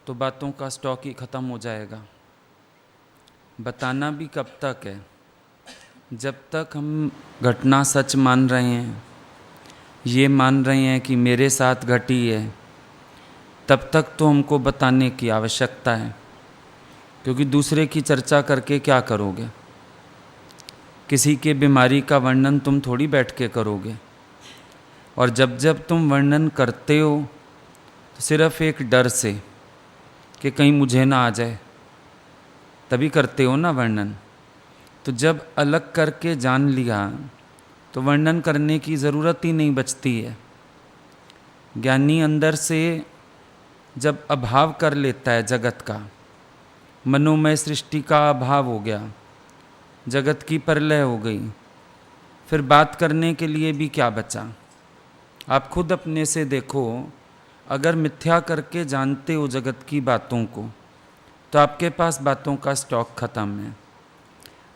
तो बातों का स्टॉक ही ख़त्म हो जाएगा। बताना भी कब तक है? जब तक हम घटना सच मान रहे हैं, ये मान रहे हैं कि मेरे साथ घटी है, तब तक तो हमको बताने की आवश्यकता है। क्योंकि दूसरे की चर्चा करके क्या करोगे? किसी के बीमारी का वर्णन तुम थोड़ी बैठ के करोगे। और जब जब तुम वर्णन करते हो तो सिर्फ एक डर से कि कहीं मुझे ना आ जाए, तभी करते हो ना वर्णन। तो जब अलग करके जान लिया तो वर्णन करने की ज़रूरत ही नहीं बचती है। ज्ञानी अंदर से जब अभाव कर लेता है जगत का, मनोमय सृष्टि का अभाव हो गया, जगत की प्रलय हो गई, फिर बात करने के लिए भी क्या बचा? आप खुद अपने से देखो। अगर मिथ्या करके जानते हो जगत की बातों को तो आपके पास बातों का स्टॉक ख़त्म है।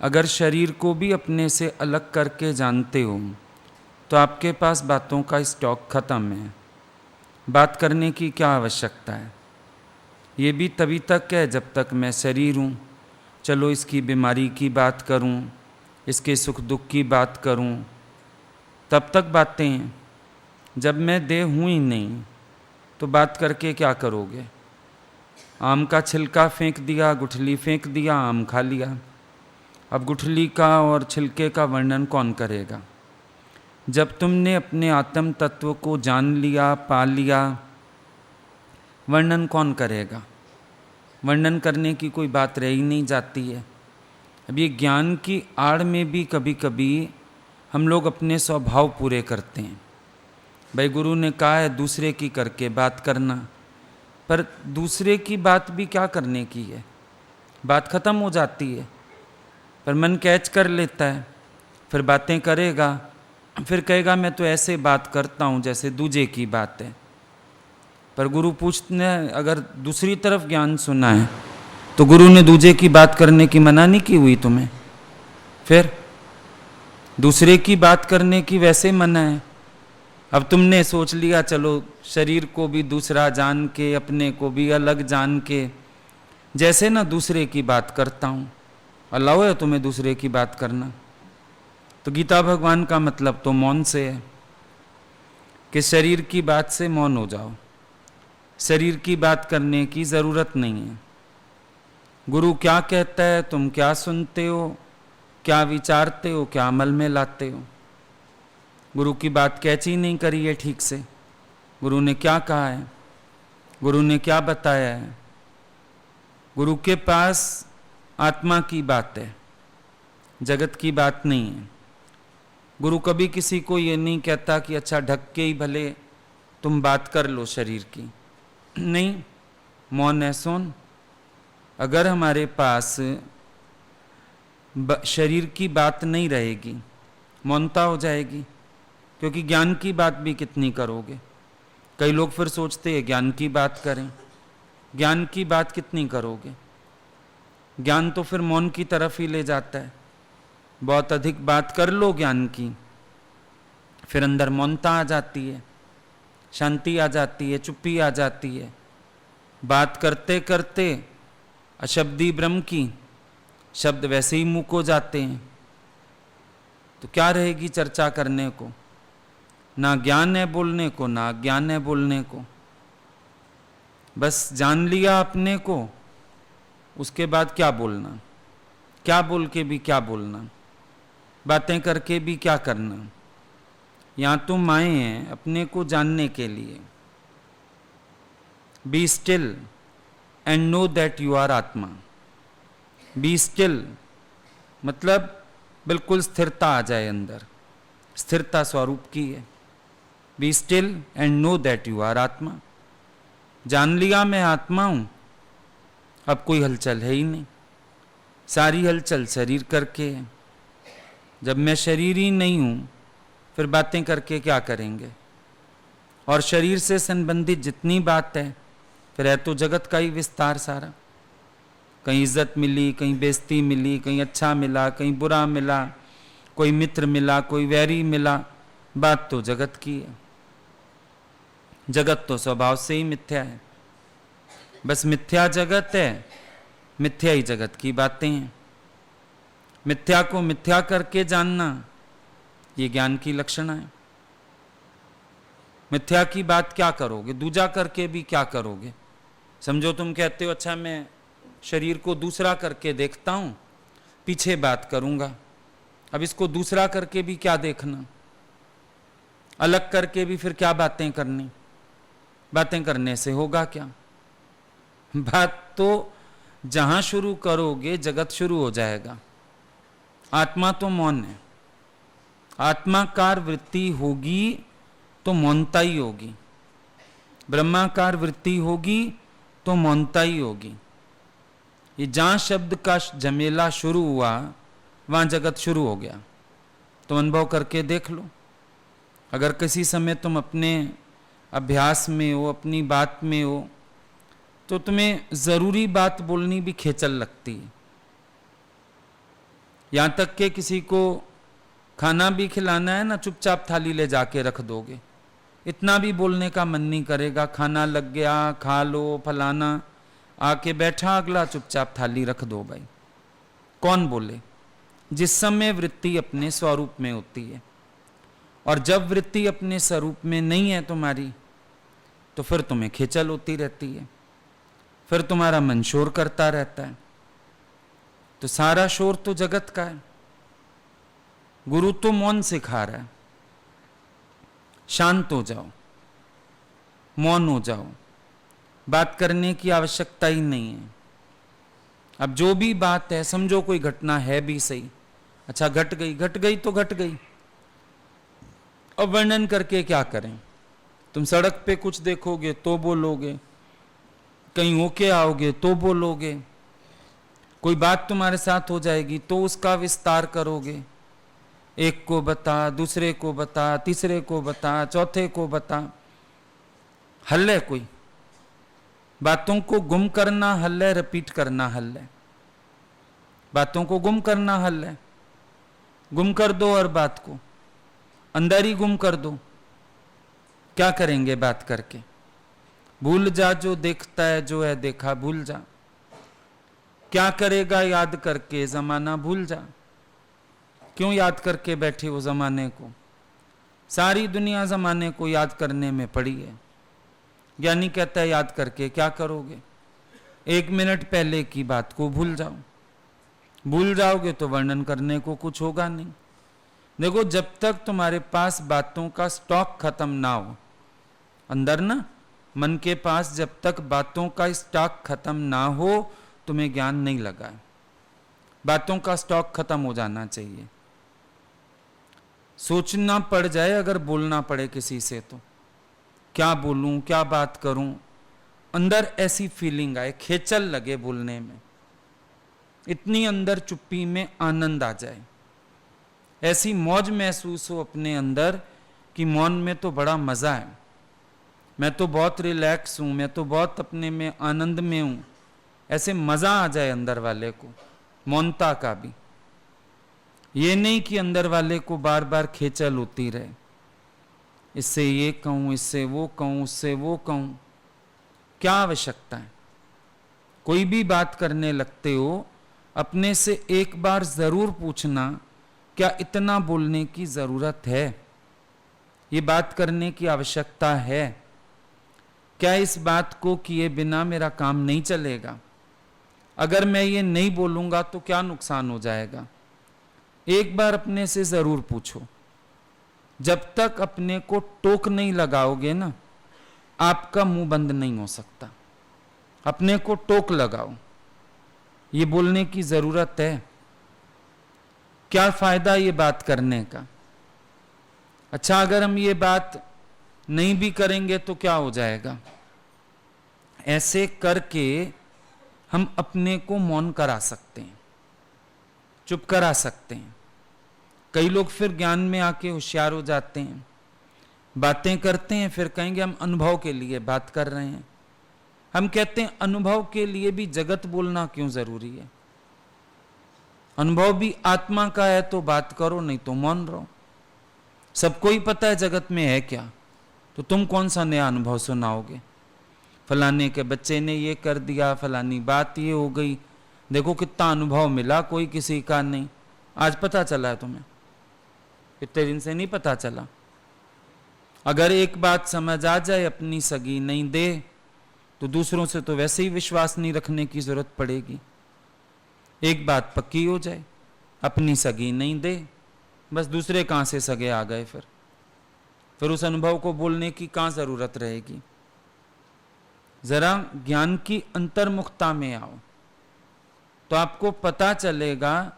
अगर शरीर को भी अपने से अलग करके जानते हो तो आपके पास बातों का स्टॉक ख़त्म है। बात करने की क्या आवश्यकता है? ये भी तभी तक है जब तक मैं शरीर हूँ। चलो इसकी बीमारी की बात करूँ, इसके सुख दुख की बात करूँ, तब तक बातें हैं। जब मैं देह हूँ ही नहीं तो बात करके क्या करोगे? आम का छिलका फेंक दिया, गुठली फेंक दिया, आम खा लिया। अब गुठली का और छिलके का वर्णन कौन करेगा? जब तुमने अपने आत्म तत्व को जान लिया, पा लिया, वर्णन कौन करेगा? वर्णन करने की कोई बात रह ही नहीं जाती है। अब ये ज्ञान की आड़ में भी कभी कभी हम लोग अपने स्वभाव पूरे करते हैं। भाई गुरु ने कहा है दूसरे की करके बात करना, पर दूसरे की बात भी क्या करने की है? बात खत्म हो जाती है। पर मन कैच कर लेता है, फिर बातें करेगा, फिर कहेगा मैं तो ऐसे बात करता हूँ जैसे दूजे की बात है। पर गुरु पूछते हैं अगर दूसरी तरफ ज्ञान सुना है तो गुरु ने दूजे की बात करने की मना नहीं की हुई तुम्हें? फिर दूसरे की बात करने की वैसे मना है। अब तुमने सोच लिया चलो शरीर को भी दूसरा जान के, अपने को भी अलग जान के, जैसे ना दूसरे की बात करता हूँ। अलाउ है तुम्हें दूसरे की बात करना? तो गीता भगवान का मतलब तो मौन से है कि शरीर की बात से मौन हो जाओ। शरीर की बात करने की ज़रूरत नहीं है। गुरु क्या कहता है, तुम क्या सुनते हो, क्या विचारते हो, क्या अमल में लाते हो? गुरु की बात कैच ही नहीं करी है ठीक से। गुरु ने क्या कहा है, गुरु ने क्या बताया है? गुरु के पास आत्मा की बात है, जगत की बात नहीं है। गुरु कभी किसी को ये नहीं कहता कि अच्छा ढक के ही भले तुम बात कर लो शरीर की। नहीं, मौन है सुन। अगर हमारे पास शरीर की बात नहीं रहेगी, मौनता हो जाएगी। क्योंकि ज्ञान की बात भी कितनी करोगे? कई लोग फिर सोचते हैं ज्ञान की बात करें। ज्ञान की बात कितनी करोगे? ज्ञान तो फिर मौन की तरफ ही ले जाता है। बहुत अधिक बात कर लो ज्ञान की, फिर अंदर मौनता आ जाती है, शांति आ जाती है, चुप्पी आ जाती है। बात करते करते अशब्दी ब्रह्म की शब्द वैसे ही मुँह को जाते हैं, तो क्या रहेगी चर्चा करने को? ना ज्ञान है बोलने को, ना ज्ञान है बोलने को। बस जान लिया अपने को, उसके बाद क्या बोलना? क्या बोल के भी क्या बोलना? बातें करके भी क्या करना? यहाँ तुम आए हैं अपने को जानने के लिए। Be still and know that you are आत्मा। बी स्टिल मतलब बिल्कुल स्थिरता आ जाए अंदर, स्थिरता स्वरूप की है। Be still and know that you are आत्मा। जान लिया मैं आत्मा हूं, अब कोई हलचल है ही नहीं। सारी हलचल शरीर करके है। जब मैं शरीर ही नहीं हूं, फिर बातें करके क्या करेंगे? और शरीर से संबंधित जितनी बात है, फिर है तो जगत का ही विस्तार सारा। कहीं इज्जत मिली, कहीं बेइज्जती मिली, कहीं अच्छा मिला, कहीं बुरा मिला, कोई मित्र मिला, कोई वैरी मिला, बात तो जगत की है। जगत तो स्वभाव से ही मिथ्या है। बस मिथ्या जगत है, मिथ्या ही जगत की बातें हैं। मिथ्या को मिथ्या करके जानना, ये ज्ञान की लक्षण है। मिथ्या की बात क्या करोगे, दूजा करके भी क्या करोगे। समझो तुम कहते हो अच्छा मैं शरीर को दूसरा करके देखता हूं, पीछे बात करूंगा। अब इसको दूसरा करके भी क्या देखना, अलग करके भी फिर क्या बातें करनी। बातें करने से होगा क्या। बात तो जहां शुरू करोगे जगत शुरू हो जाएगा। आत्मा तो मौन है, आत्माकार वृत्ति होगी तो मौनता ही होगी, ब्रह्माकार वृत्ति होगी तो मौनता ही होगी। ये जहां शब्द का झमेला शुरू हुआ वहां जगत शुरू हो गया। तो अनुभव करके देख लो। अगर किसी समय तुम अपने अभ्यास में हो, अपनी बात में हो, तो तुम्हें जरूरी बात बोलनी भी खेचल लगती है। यहां तक कि किसी को खाना भी खिलाना है ना, चुपचाप थाली ले जाके रख दोगे, इतना भी बोलने का मन नहीं करेगा। खाना लग गया, खा लो, फलाना, आके बैठा अगला, चुपचाप थाली रख दो भाई। कौन बोले। जिस समय वृत्ति अपने स्वरूप में होती है, और जब वृत्ति अपने स्वरूप में नहीं है तुम्हारी, तो फिर तुम्हें खेचल होती रहती है, फिर तुम्हारा मन शोर करता रहता है। तो सारा शोर तो जगत का है। गुरु तो मौन सिखा रहा है, शांत हो जाओ, मौन हो जाओ, बात करने की आवश्यकता ही नहीं है। अब जो भी बात है, समझो कोई घटना है भी सही, अच्छा घट गई तो घट गई। अब वर्णन करके क्या करें। तुम सड़क पे कुछ देखोगे तो बोलोगे, कहीं होके आओगे तो बोलोगे, कोई बात तुम्हारे साथ हो जाएगी तो उसका विस्तार करोगे। एक को बता, दूसरे को बता, तीसरे को बता, चौथे को बता। हल है कोई। बातों को गुम करना हल है, रिपीट करना हल है। बातों को गुम करना हल है। गुम कर दो और बात को अंदर ही गुम कर दो। क्या करेंगे बात करके। भूल जा जो देखता है, जो है देखा भूल जा। क्या करेगा याद करके, जमाना भूल जा। क्यों याद करके बैठे हो जमाने को। सारी दुनिया जमाने को याद करने में पड़ी है। ज्ञानी कहता है याद करके क्या करोगे। 1 मिनट पहले की बात को भूल जाओ। भूल जाओगे तो वर्णन करने को कुछ होगा नहीं। देखो, जब तक तुम्हारे पास बातों का स्टॉक खत्म ना हो, अंदर ना मन के पास जब तक बातों का स्टॉक खत्म ना हो, तुम्हें ज्ञान नहीं लगा है। बातों का स्टॉक खत्म हो जाना चाहिए। सोचना पड़ जाए अगर बोलना पड़े किसी से, तो क्या बोलूं, क्या बात करूं, अंदर ऐसी फीलिंग आए, खेचल लगे बोलने में, इतनी अंदर चुप्पी में आनंद आ जाए, ऐसी मौज महसूस हो अपने अंदर कि मौन में तो बड़ा मजा है, मैं तो बहुत रिलैक्स हूं, मैं तो बहुत अपने में आनंद में हूं, ऐसे मजा आ जाए अंदर वाले को, मौनता का भी। ये नहीं कि अंदर वाले को बार बार खेचल होती रहे, इससे ये कहूं, इससे वो कहूं, उससे वो कहूं। क्या आवश्यकता है। कोई भी बात करने लगते हो, अपने से एक बार जरूर पूछना, क्या इतना बोलने की जरूरत है, ये बात करने की आवश्यकता है, क्या इस बात को किए बिना मेरा काम नहीं चलेगा, अगर मैं ये नहीं बोलूंगा तो क्या नुकसान हो जाएगा। एक बार अपने से जरूर पूछो। जब तक अपने को टोक नहीं लगाओगे ना, आपका मुंह बंद नहीं हो सकता। अपने को टोक लगाओ, ये बोलने की जरूरत है, क्या फायदा ये बात करने का। अच्छा, अगर हम ये बात नहीं भी करेंगे तो क्या हो जाएगा। ऐसे करके हम अपने को मौन करा सकते हैं, चुप करा सकते हैं। कई लोग फिर ज्ञान में आके होशियार हो जाते हैं, बातें करते हैं, फिर कहेंगे हम अनुभव के लिए बात कर रहे हैं। हम कहते हैं अनुभव के लिए भी जगत बोलना क्यों जरूरी है। अनुभव भी आत्मा का है तो बात करो, नहीं तो मौन रहो। सबको ही पता है जगत में है क्या, तो तुम कौन सा नया अनुभव सुनाओगे। फलाने के बच्चे ने ये कर दिया, फलानी बात ये हो गई, देखो कितना अनुभव मिला, कोई किसी का नहीं। आज पता चला है तुम्हें, इतने दिन से नहीं पता चला। अगर एक बात समझ आ जाए, अपनी सगी नहीं दे, तो दूसरों से तो वैसे ही विश्वास नहीं रखने की जरूरत पड़ेगी। एक बात पक्की हो जाए, अपनी सगी नहीं दे, बस दूसरे कहां से सगे आ गए, फिर उस अनुभव को बोलने की कहां जरूरत रहेगी। जरा ज्ञान की अंतर्मुखता में आओ तो आपको पता चलेगा,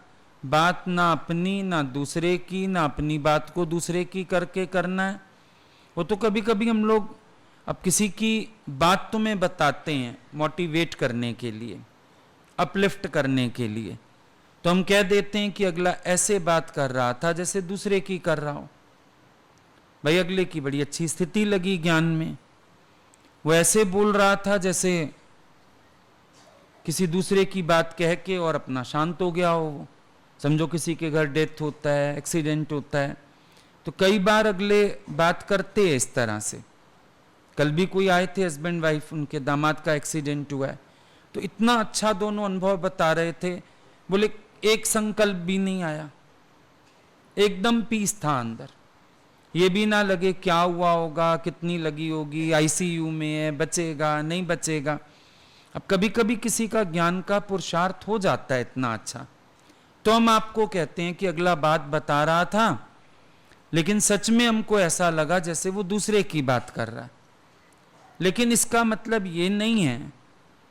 बात ना अपनी ना दूसरे की, ना अपनी बात को दूसरे की करके करना है। वो तो कभी कभी हम लोग अब किसी की बात तुम्हें बताते हैं मोटिवेट करने के लिए, अपलिफ्ट करने के लिए, तो हम कह देते हैं कि अगला ऐसे बात कर रहा था जैसे दूसरे की कर रहा हो। भाई अगले की बड़ी अच्छी स्थिति लगी ज्ञान में, वो ऐसे बोल रहा था जैसे किसी दूसरे की बात कह के और अपना शांत हो गया हो। समझो किसी के घर डेथ होता है, एक्सीडेंट होता है, तो कई बार अगले बात करते हैं इस तरह से। कल भी कोई आए थे हस्बैंड वाइफ, उनके दामाद का एक्सीडेंट हुआ है, तो इतना अच्छा दोनों अनुभव बता रहे थे, बोले एक संकल्प भी नहीं आया, एकदम पीस था अंदर। ये भी ना लगे क्या हुआ होगा, कितनी लगी होगी, आईसीयू में है, बचेगा नहीं बचेगा। अब कभी कभी किसी का ज्ञान का पुरुषार्थ हो जाता है इतना अच्छा, तो हम आपको कहते हैं कि अगला बात बता रहा था, लेकिन सच में हमको ऐसा लगा जैसे वो दूसरे की बात कर रहा है। लेकिन इसका मतलब ये नहीं है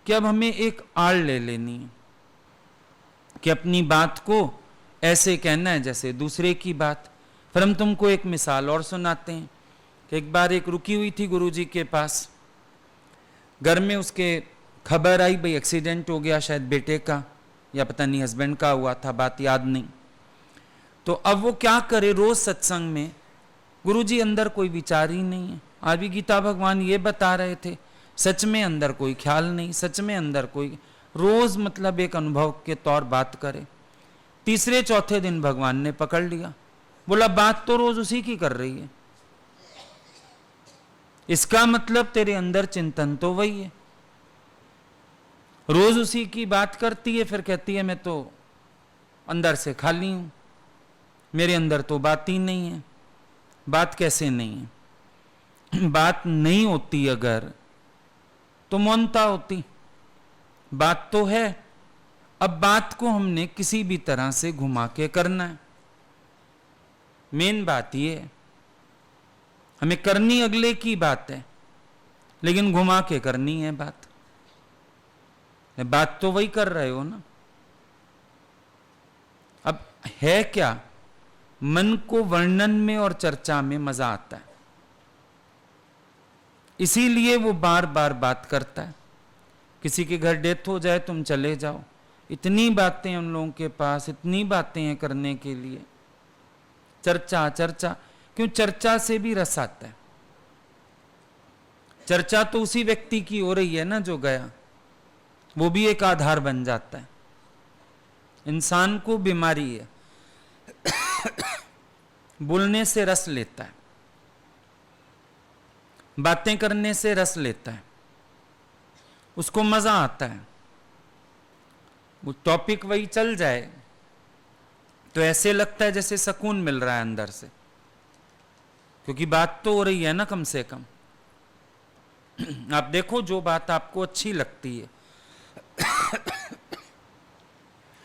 कि अब हमें एक आड़ ले लेनी है कि अपनी बात को ऐसे कहना है जैसे दूसरे की बात। फिर हम तुमको एक मिसाल और सुनाते हैं कि एक बार एक रुकी हुई थी गुरुजी के पास, घर में उसके खबर आई भाई एक्सीडेंट हो गया, शायद बेटे का या पता नहीं हस्बैंड का हुआ था, बात याद नहीं। तो अब वो क्या करे, रोज सत्संग में गुरुजी अंदर कोई विचार ही नहीं है। आज भी गीता भगवान ये बता रहे थे, सच में अंदर कोई ख्याल नहीं, सच में अंदर कोई, रोज मतलब एक अनुभव के तौर बात करे। तीसरे चौथे दिन भगवान ने पकड़ लिया, बोला बात तो रोज उसी की कर रही है, इसका मतलब तेरे अंदर चिंतन तो वही है। रोज उसी की बात करती है, फिर कहती है मैं तो अंदर से खाली हूं, मेरे अंदर तो बात ही नहीं है। बात कैसे नहीं है? बात नहीं होती अगर तो मौनता होती। बात तो है, अब बात को हमने किसी भी तरह से घुमा के करना है। मेन बात ये है, हमें करनी अगले की बात है, लेकिन घुमा के करनी है बात। बात तो वही कर रहे हो ना। अब है क्या, मन को वर्णन में और चर्चा में मजा आता है, इसीलिए वो बार बार बात करता है। किसी के घर डेथ हो जाए तुम चले जाओ, इतनी बातें उन लोगों के पास, इतनी बातें हैं करने के लिए। चर्चा चर्चा क्यों, चर्चा से भी रस आता है। चर्चा तो उसी व्यक्ति की हो रही है ना जो गया, वो भी एक आधार बन जाता है। इंसान को बीमारी है, बोलने से रस लेता है, बातें करने से रस लेता है, उसको मजा आता है। वो टॉपिक वही चल जाए तो ऐसे लगता है जैसे सुकून मिल रहा है अंदर से, क्योंकि बात तो हो रही है ना। कम से कम आप देखो जो बात आपको अच्छी लगती है,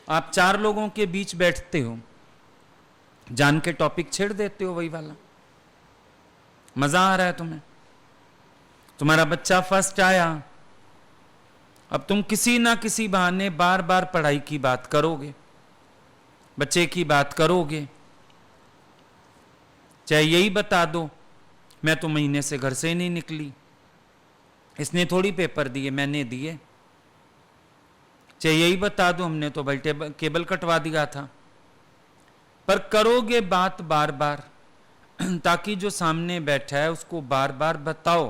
आप चार लोगों के बीच बैठते हो, जान के टॉपिक छेड़ देते हो वही वाला, मजा आ रहा है तुम्हें। तुम्हारा बच्चा फर्स्ट आया, अब तुम किसी ना किसी बहाने बार बार पढ़ाई की बात करोगे, बच्चे की बात करोगे। चाहे यही बता दो मैं तो महीने से घर से नहीं निकली, इसने थोड़ी पेपर दिए मैंने दिए। चाहे यही बता दो हमने तो भाई केबल कटवा दिया था। पर करोगे बात बार बार, ताकि जो सामने बैठा है उसको बार बार बताओ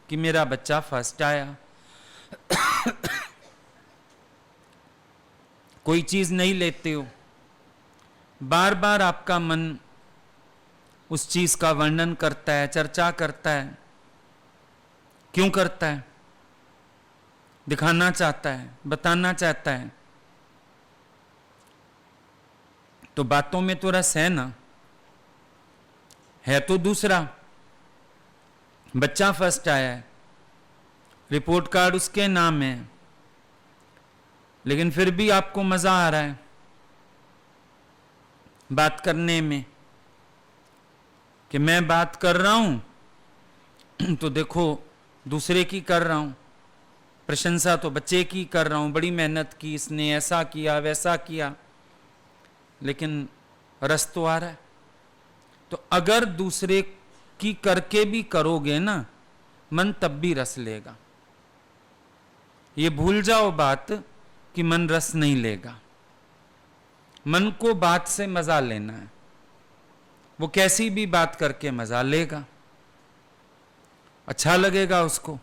कि मेरा बच्चा फर्स्ट आया। कोई चीज नहीं लेते हो, बार बार आपका मन उस चीज का वर्णन करता है, चर्चा करता है। क्यों करता है? दिखाना चाहता है, बताना चाहता है, तो बातों में तो रस है ना, है तो दूसरा। बच्चा फर्स्ट आया है, रिपोर्ट कार्ड उसके नाम है, लेकिन फिर भी आपको मजा आ रहा है बात करने में कि मैं बात कर रहा हूं तो देखो दूसरे की कर रहा हूं, प्रशंसा तो बच्चे की कर रहा हूं, बड़ी मेहनत की इसने, ऐसा किया वैसा किया, लेकिन रस तो आ रहा है। तो अगर दूसरे की करके भी करोगे ना, मन तब भी रस लेगा। ये भूल जाओ बात कि मन रस नहीं लेगा। मन को बात से मजा लेना है, वो कैसी भी बात करके मजा लेगा, अच्छा लगेगा उसको।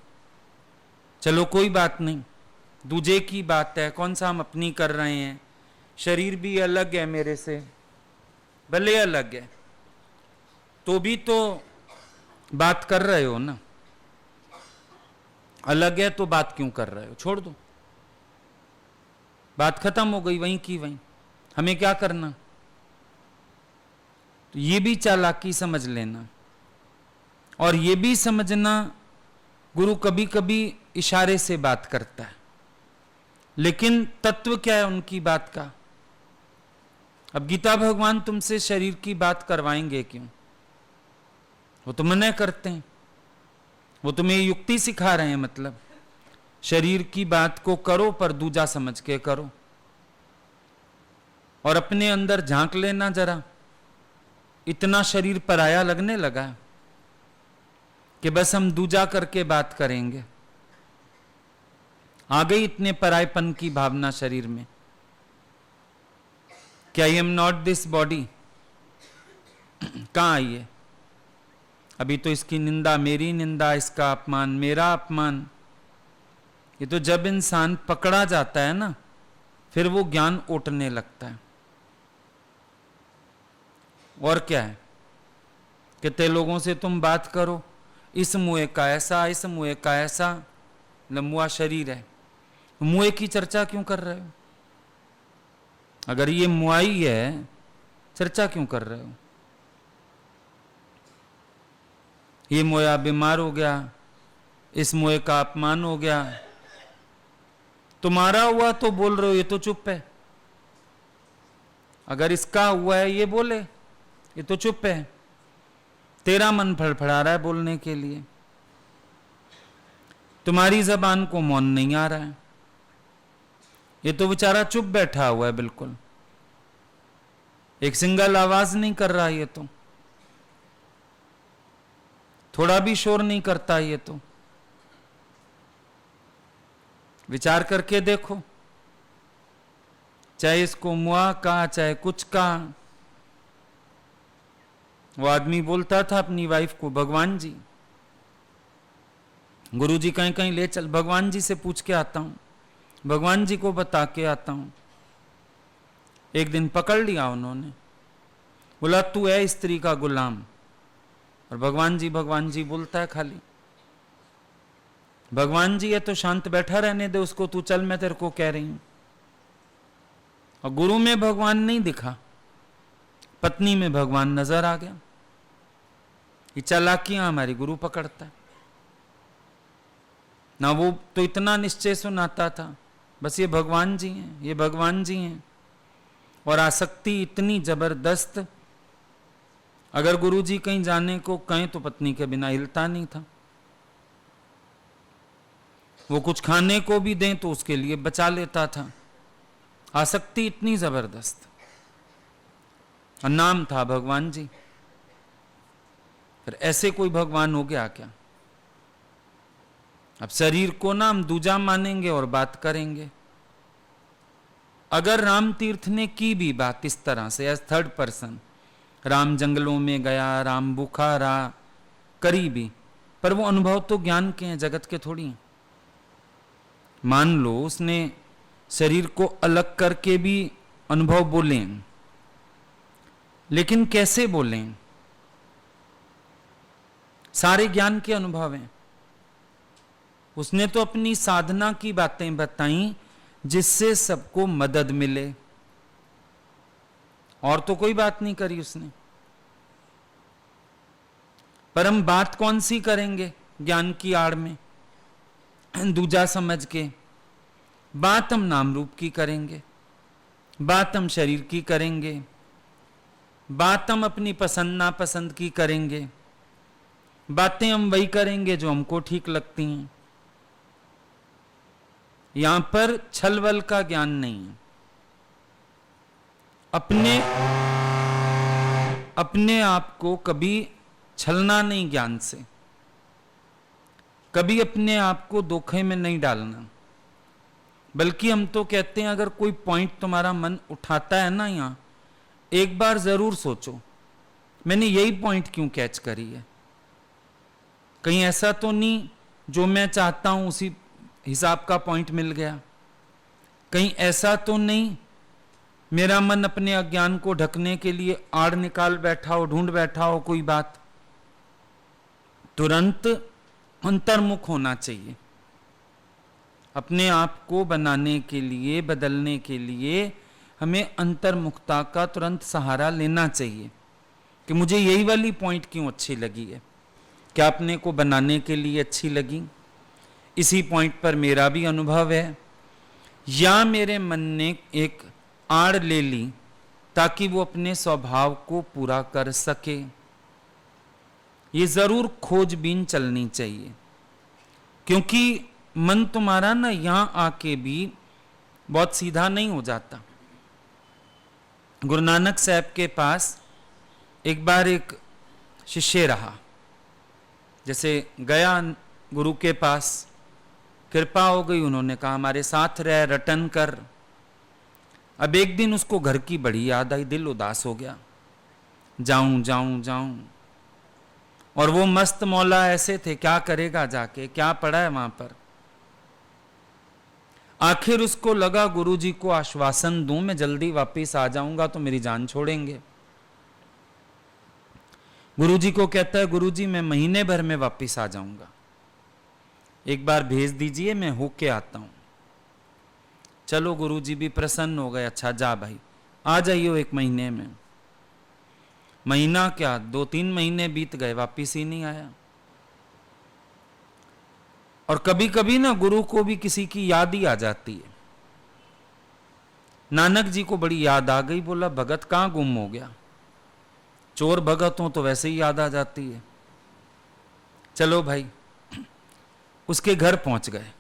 चलो कोई बात नहीं, दूजे की बात है, कौन सा हम अपनी कर रहे हैं। शरीर भी अलग है मेरे से, भले अलग है तो भी तो बात कर रहे हो ना। अलग है तो बात क्यों कर रहे हो, छोड़ दो, बात खत्म हो गई, वहीं की वहीं, हमें क्या करना। तो ये भी चालाकी समझ लेना, और ये भी समझना गुरु कभी कभी इशारे से बात करता है, लेकिन तत्व क्या है उनकी बात का। अब गीता भगवान तुमसे शरीर की बात करवाएंगे क्यों, वो तो मना करते हैं, वो तुम्हें युक्ति सिखा रहे हैं, मतलब शरीर की बात को करो पर दूजा समझ के करो। और अपने अंदर झांक लेना जरा, इतना शरीर पराया लगने लगा कि बस हम दूजा करके बात करेंगे, आ गई इतने परायपन की भावना शरीर में। क्या I am not this body कहां आई है? अभी तो इसकी निंदा मेरी निंदा, इसका अपमान मेरा अपमान। ये तो जब इंसान पकड़ा जाता है ना, फिर वो ज्ञान ओटने लगता है। और क्या है, कितने लोगों से तुम बात करो, इस मुए का ऐसा, इस मुए का ऐसा, लम्बुआ शरीर है, मुए की चर्चा क्यों कर रहे हो? अगर ये मुआई है, चर्चा क्यों कर रहे हो? ये मोया बीमार हो गया, इस मुए का अपमान हो गया, तुम्हारा हुआ तो बोल रहे हो, ये तो चुप है। अगर इसका हुआ है ये बोले, ये तो चुप है। तेरा मन फड़फड़ा रहा है बोलने के लिए, तुम्हारी जबान को मौन नहीं आ रहा है, ये तो बेचारा चुप बैठा हुआ है बिल्कुल, एक सिंगल आवाज नहीं कर रहा, ये तो थोड़ा भी शोर नहीं करता। ये तो विचार करके देखो, चाहे इसको मुआ का, चाहे कुछ का। वो आदमी बोलता था अपनी वाइफ को, भगवान जी, गुरु जी कहीं कहीं ले चल, भगवान जी से पूछ के आता हूं, भगवान जी को बता के आता हूं। एक दिन पकड़ लिया उन्होंने, बोला तू है स्त्री का गुलाम, और भगवान जी बोलता है खाली। भगवान जी है तो शांत बैठा रहने दे उसको, तू चल मैं तेरे को कह रही हूं। और गुरु में भगवान नहीं दिखा, पत्नी में भगवान नजर आ गया। ये चालाकियां हमारी गुरु पकड़ता है ना। वो तो इतना निश्चय सुनाता था, बस ये भगवान जी हैं, ये भगवान जी हैं। और आसक्ति इतनी जबरदस्त, अगर गुरु जी कहीं जाने को कहें तो पत्नी के बिना हिलता नहीं था। वो कुछ खाने को भी दें तो उसके लिए बचा लेता था। आसक्ति इतनी जबरदस्त, और नाम था भगवान जी। फिर ऐसे कोई भगवान हो गया क्या? अब शरीर को ना हम दूजा मानेंगे और बात करेंगे। अगर राम तीर्थ ने की भी बात इस तरह से एज थर्ड पर्सन, राम जंगलों में गया, राम भूखा रहा, करी भी, पर वो अनुभव तो ज्ञान के हैं, जगत के थोड़ी हैं। मान लो उसने शरीर को अलग करके भी अनुभव बोले, लेकिन कैसे बोले? सारे ज्ञान के अनुभव हैं, उसने तो अपनी साधना की बातें बताई जिससे सबको मदद मिले, और तो कोई बात नहीं करी उसने। पर हम बात कौन सी करेंगे ज्ञान की आड़ में, दूजा समझ के? बात हम नाम रूप की करेंगे, बात हम शरीर की करेंगे, बात हम अपनी पसंद नापसंद की करेंगे, बातें हम वही करेंगे जो हमको ठीक लगती हैं। यहां पर छलवल का ज्ञान नहीं है। अपने आप को कभी छलना नहीं ज्ञान से, कभी अपने आप को धोखे में नहीं डालना। बल्कि हम तो कहते हैं अगर कोई पॉइंट तुम्हारा मन उठाता है ना, यहां एक बार जरूर सोचो मैंने यही पॉइंट क्यों कैच करी है। कहीं ऐसा तो नहीं जो मैं चाहता हूं उसी हिसाब का पॉइंट मिल गया। कहीं ऐसा तो नहीं मेरा मन अपने अज्ञान को ढकने के लिए आड़ निकाल बैठा हो, ढूंढ बैठा हो कोई बात। तुरंत अंतर्मुख होना चाहिए। अपने आप को बनाने के लिए, बदलने के लिए हमें अंतर्मुखता का तुरंत सहारा लेना चाहिए कि मुझे यही वाली पॉइंट क्यों अच्छी लगी है। क्या अपने को बनाने के लिए अच्छी लगी, इसी पॉइंट पर मेरा भी अनुभव है, या मेरे मन ने एक आड़ ले ली ताकि वो अपने स्वभाव को पूरा कर सके। ये जरूर खोजबीन चलनी चाहिए, क्योंकि मन तुम्हारा ना यहां आके भी बहुत सीधा नहीं हो जाता। गुरु नानक साहब के पास एक बार एक शिष्य रहा, जैसे गया गुरु के पास, कृपा हो गई, उन्होंने कहा हमारे साथ रह, रटन कर। अब एक दिन उसको घर की बड़ी याद आई, दिल उदास हो गया, जाऊं जाऊं जाऊं। और वो मस्त मौला ऐसे थे, क्या करेगा जाके, क्या पड़ा है वहां पर। आखिर उसको लगा गुरुजी को आश्वासन दूं, मैं जल्दी वापस आ जाऊंगा तो मेरी जान छोड़ेंगे। गुरुजी को कहता है गुरुजी मैं महीने भर में वापस आ जाऊंगा, एक बार भेज दीजिए, मैं होके आता हूं। चलो गुरुजी भी प्रसन्न हो गए, अच्छा जा भाई आ जाइयो एक महीने में। महीना क्या 2-3 महीने बीत गए, वापिस ही नहीं आया। और कभी कभी ना गुरु को भी किसी की याद ही आ जाती है। नानक जी को बड़ी याद आ गई, बोला भगत कहां गुम हो गया। चोर भगत हो तो वैसे ही याद आ जाती है। चलो भाई, उसके घर पहुंच गए।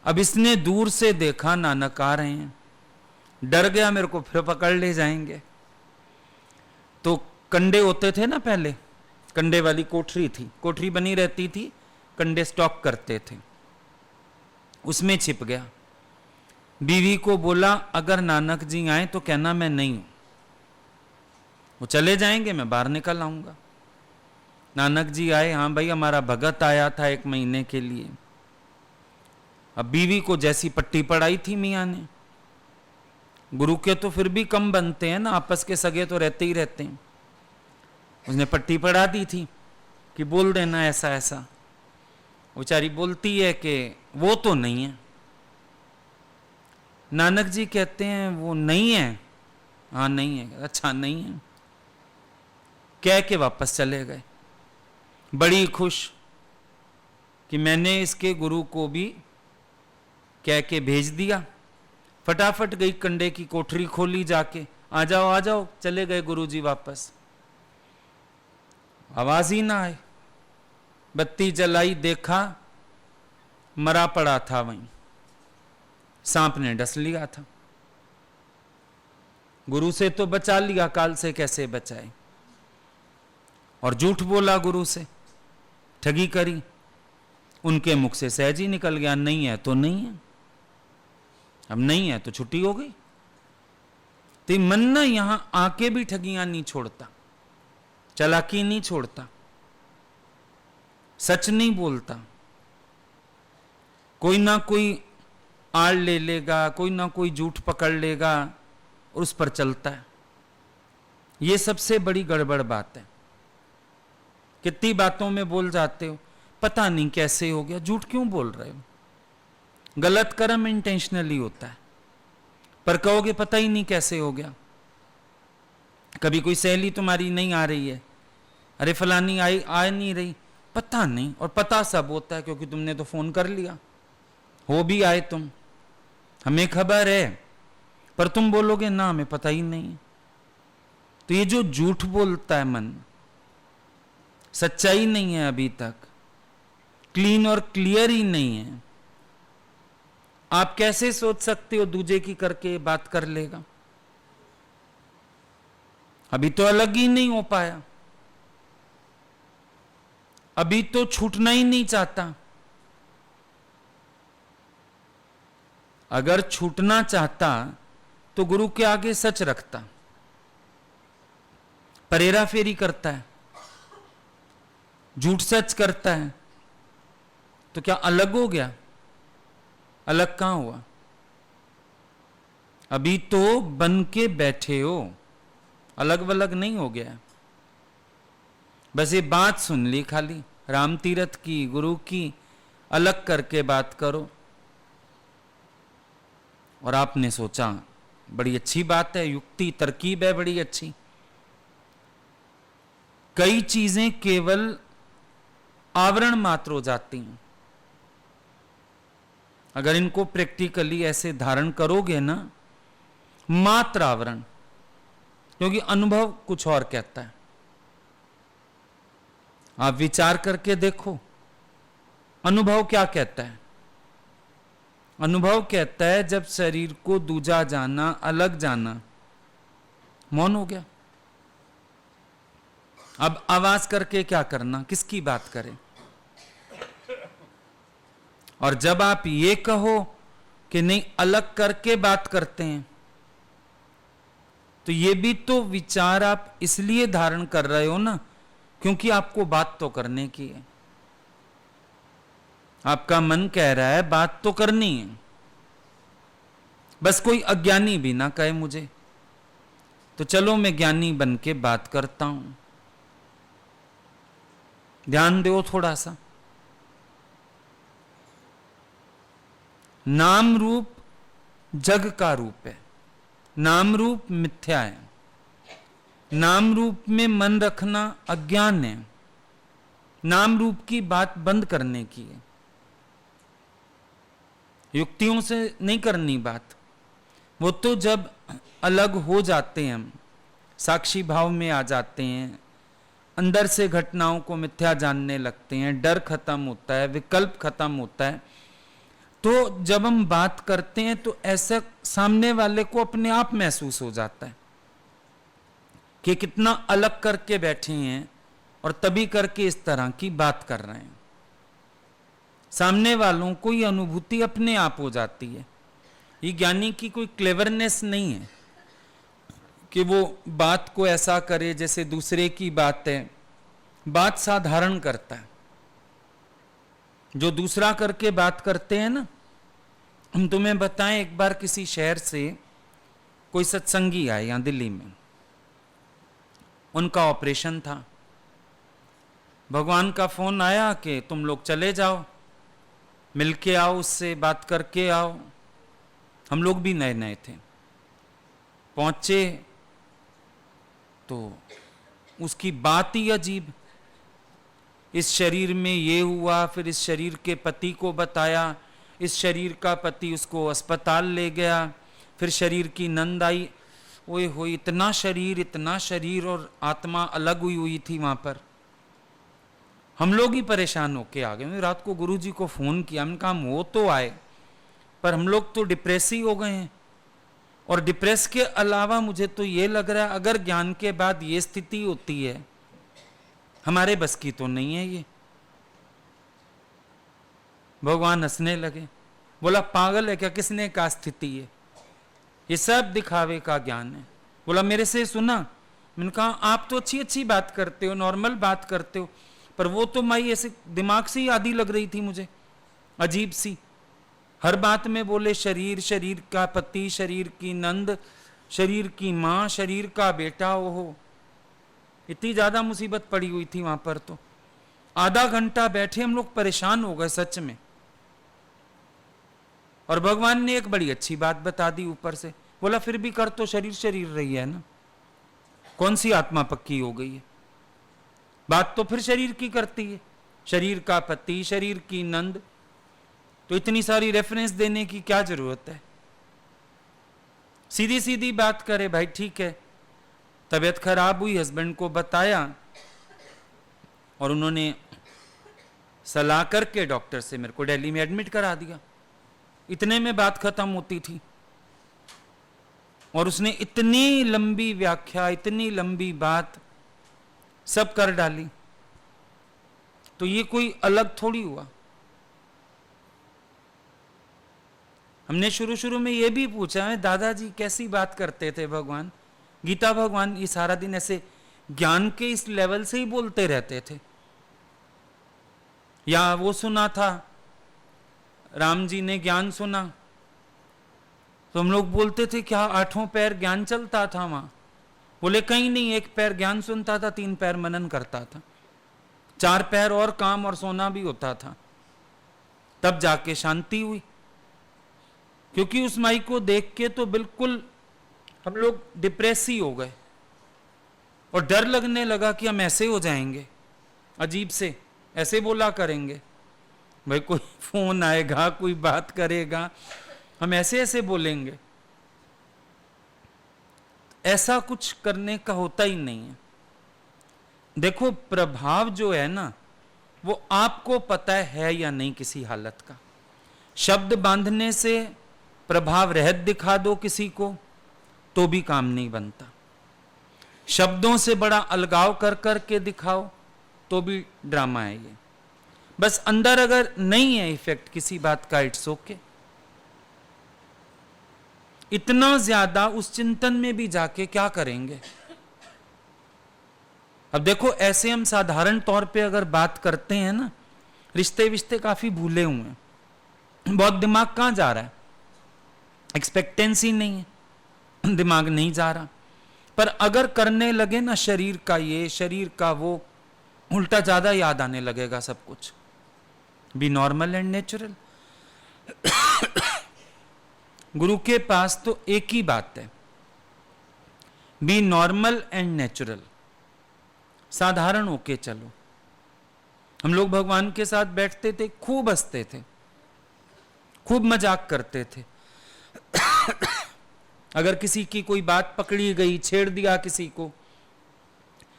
अब इसने दूर से देखा नानक आ रहे हैं, डर गया मेरे को फिर पकड़ ले जाएंगे। तो कंडे होते थे ना पहले, कंडे वाली कोठरी थी, कोठरी बनी रहती थी, कंडे स्टॉक करते थे, उसमें छिप गया। बीवी को बोला अगर नानक जी आए तो कहना मैं नहीं हूं, वो चले जाएंगे, मैं बाहर निकल आऊंगा। नानक जी आए, हाँ भाई हमारा भगत आया था 1 महीने के लिए। अब बीवी को जैसी पट्टी पड़ाई थी मियाँ ने, गुरु के तो फिर भी कम बनते हैं ना, आपस के सगे तो रहते ही रहते हैं। उसने पट्टी पड़ा दी थी कि बोल देना ऐसा ऐसा। बेचारी बोलती है कि वो तो नहीं है। नानक जी कहते हैं वो नहीं है, हाँ नहीं है, अच्छा नहीं है, कह के वापस चले गए। बड़ी खुश कि मैंने इसके गुरु को भी कह के भेज दिया। फटाफट गई कंडे की कोठरी खोली, जाके आ जाओ आ जाओ, चले गए गुरुजी वापस। आवाज ही ना आए, बत्ती जलाई, देखा मरा पड़ा था वहीं, सांप ने डस लिया था। गुरु से तो बचा लिया, काल से कैसे बचाए। और झूठ बोला गुरु से, ठगी करी, उनके मुख से सहज ही निकल गया नहीं है तो नहीं है, अब नहीं है तो छुट्टी हो गई। तो मन ना यहां आके भी ठगियां नहीं छोड़ता, चालाकी नहीं छोड़ता, सच नहीं बोलता। कोई ना कोई आड़ ले लेगा, कोई ना कोई झूठ पकड़ लेगा और उस पर चलता है। ये सबसे बड़ी गड़बड़ बात है। कितनी बातों में बोल जाते हो, पता नहीं कैसे हो गया। झूठ क्यों बोल रहे हो? गलत कर्म इंटेंशनली होता है, पर कहोगे पता ही नहीं कैसे हो गया। कभी कोई सहेली तुम्हारी नहीं आ रही है, अरे फलानी आई आ नहीं रही, पता नहीं, और पता सब होता है क्योंकि तुमने तो फोन कर लिया, हो भी आए तुम, हमें खबर है, पर तुम बोलोगे ना हमें पता ही नहीं। तो ये जो झूठ बोलता है मन, सच्चाई नहीं है, अभी तक क्लीन और क्लियर ही नहीं है। आप कैसे सोच सकते हो दूजे की करके बात कर लेगा? अभी तो अलग ही नहीं हो पाया, अभी तो छूटना ही नहीं चाहता। अगर छूटना चाहता तो गुरु के आगे सच रखता, परेरा फेरी करता है, झूठ सच करता है, तो क्या अलग हो गया? अलग कहां हुआ? अभी तो बन के बैठे हो, अलग वलग नहीं हो गया। बस ये बात सुन ली खाली, राम तीरथ की, गुरु की, अलग करके बात करो, और आपने सोचा बड़ी अच्छी बात है, युक्ति तरकीब है बड़ी अच्छी। कई चीजें केवल आवरण मात्र हो जाती हैं। अगर इनको प्रैक्टिकली ऐसे धारण करोगे ना, मात्र आवरण, क्योंकि अनुभव कुछ और कहता है। आप विचार करके देखो, अनुभव क्या कहता है? अनुभव कहता है जब शरीर को दूजा जाना, अलग जाना, मौन हो गया। अब आवाज करके क्या करना, किसकी बात करें? और जब आप ये कहो कि नहीं अलग करके बात करते हैं, तो ये भी तो विचार आप इसलिए धारण कर रहे हो ना, क्योंकि आपको बात तो करने की है। आपका मन कह रहा है बात तो करनी है, बस कोई अज्ञानी भी ना कहे मुझे, तो चलो मैं ज्ञानी बन के बात करता हूं। ध्यान दो थोड़ा सा। नाम रूप जग का रूप है, नाम रूप मिथ्या है, नाम रूप में मन रखना अज्ञान है, नाम रूप की बात बंद करने की है। युक्तियों से नहीं करनी बात, वो तो जब अलग हो जाते हैं हम, साक्षी भाव में आ जाते हैं, अंदर से घटनाओं को मिथ्या जानने लगते हैं, डर खत्म होता है, विकल्प खत्म होता है, तो जब हम बात करते हैं तो ऐसा सामने वाले को अपने आप महसूस हो जाता है कि कितना अलग करके बैठे हैं और तभी करके इस तरह की बात कर रहे हैं। सामने वालों को ये अनुभूति अपने आप हो जाती है। ये ज्ञानी की कोई क्लेवरनेस नहीं है कि वो बात को ऐसा करे जैसे दूसरे की बात है, बात साधारण करता है। जो दूसरा करके बात करते हैं ना, हम तुम्हें बताएं, एक बार किसी शहर से कोई सत्संगी आए यहां दिल्ली में, उनका ऑपरेशन था। भगवान का फोन आया कि तुम लोग चले जाओ, मिलके आओ, उससे बात करके आओ। हम लोग भी नए नए थे, पहुंचे तो उसकी बात ही अजीब। इस शरीर में ये हुआ, फिर इस शरीर के पति को बताया, इस शरीर का पति उसको अस्पताल ले गया, फिर शरीर की नंद आई। ओए हो, इतना शरीर और आत्मा अलग हुई हुई थी वहां पर। हम लोग ही परेशान होके आ गए। रात को गुरुजी को फोन किया, हमने कहा हम हो तो आए, पर हम लोग तो डिप्रेस ही हो गए हैं। और डिप्रेस के अलावा मुझे तो ये लग रहा है अगर ज्ञान के बाद ये स्थिति होती है, हमारे बस की तो नहीं है ये। भगवान हंसने लगे, बोला पागल है क्या, किसने कहा स्थिति है, ये सब दिखावे का ज्ञान है। बोला मेरे से सुना। मैंने कहा आप तो अच्छी अच्छी बात करते हो, नॉर्मल बात करते हो, पर वो तो माई ऐसे दिमाग से ही आधी लग रही थी मुझे, अजीब सी। हर बात में बोले शरीर, शरीर का पति, शरीर की नंद, शरीर की मां, शरीर का बेटा। ओहो, इतनी ज्यादा मुसीबत पड़ी हुई थी वहां पर। तो आधा घंटा बैठे हम लोग परेशान हो गए सच में। और भगवान ने एक बड़ी अच्छी बात बता दी ऊपर से, बोला फिर भी कर तो शरीर शरीर रही है ना, कौन सी आत्मा पक्की हो गई है? बात तो फिर शरीर की करती है, शरीर का पति, शरीर की नंद, तो इतनी सारी रेफरेंस देने की क्या जरूरत है? सीधी सीधी बात करे भाई, ठीक है तबीयत खराब हुई, हस्बैंड को बताया और उन्होंने सलाह करके डॉक्टर से मेरे को दिल्ली में एडमिट करा दिया। इतने में बात खत्म होती थी। और उसने इतनी लंबी व्याख्या, इतनी लंबी बात सब कर डाली। तो ये कोई अलग थोड़ी हुआ। हमने शुरू शुरू में ये भी पूछा है, दादाजी कैसी बात करते थे भगवान? गीता भगवान ये सारा दिन ऐसे ज्ञान के इस लेवल से ही बोलते रहते थे? या वो सुना था राम जी ने ज्ञान सुना तो हम लोग बोलते थे क्या आठों पैर ज्ञान चलता था वहां? बोले कहीं नहीं, एक पैर ज्ञान सुनता था, 3 पैर मनन करता था, 4 पैर और काम और सोना भी होता था। तब जाके शांति हुई। क्योंकि उस माई को देख के तो बिल्कुल हम लोग डिप्रेस ही हो गए और डर लगने लगा कि हम ऐसे हो जाएंगे, अजीब से ऐसे बोला करेंगे। भाई कोई फोन आएगा, कोई बात करेगा, हम ऐसे ऐसे बोलेंगे। ऐसा कुछ करने का होता ही नहीं है। देखो प्रभाव जो है ना, वो आपको पता है या नहीं किसी हालत का। शब्द बांधने से प्रभाव रहत दिखा दो किसी को तो भी काम नहीं बनता। शब्दों से बड़ा अलगाव कर कर के दिखाओ तो भी ड्रामा है ये। बस अंदर अगर नहीं है इफेक्ट किसी बात का, इट्स ओके। इतना ज्यादा उस चिंतन में भी जाके क्या करेंगे? अब देखो ऐसे हम साधारण तौर पे अगर बात करते हैं ना, रिश्ते विश्ते काफी भूले हुए हैं, बहुत दिमाग कहां जा रहा है, एक्सपेक्टेंसी नहीं है, दिमाग नहीं जा रहा। पर अगर करने लगे ना शरीर का ये, शरीर का वो, उल्टा ज्यादा याद आने लगेगा सब कुछ। B normal and natural. गुरु के पास तो एक ही बात है, बी नॉर्मल एंड नेचुरल। साधारण होके चलो। हम लोग भगवान के साथ बैठते थे, खूब हंसते थे, खूब मजाक करते थे। अगर किसी की कोई बात पकड़ी गई, छेड़ दिया किसी को,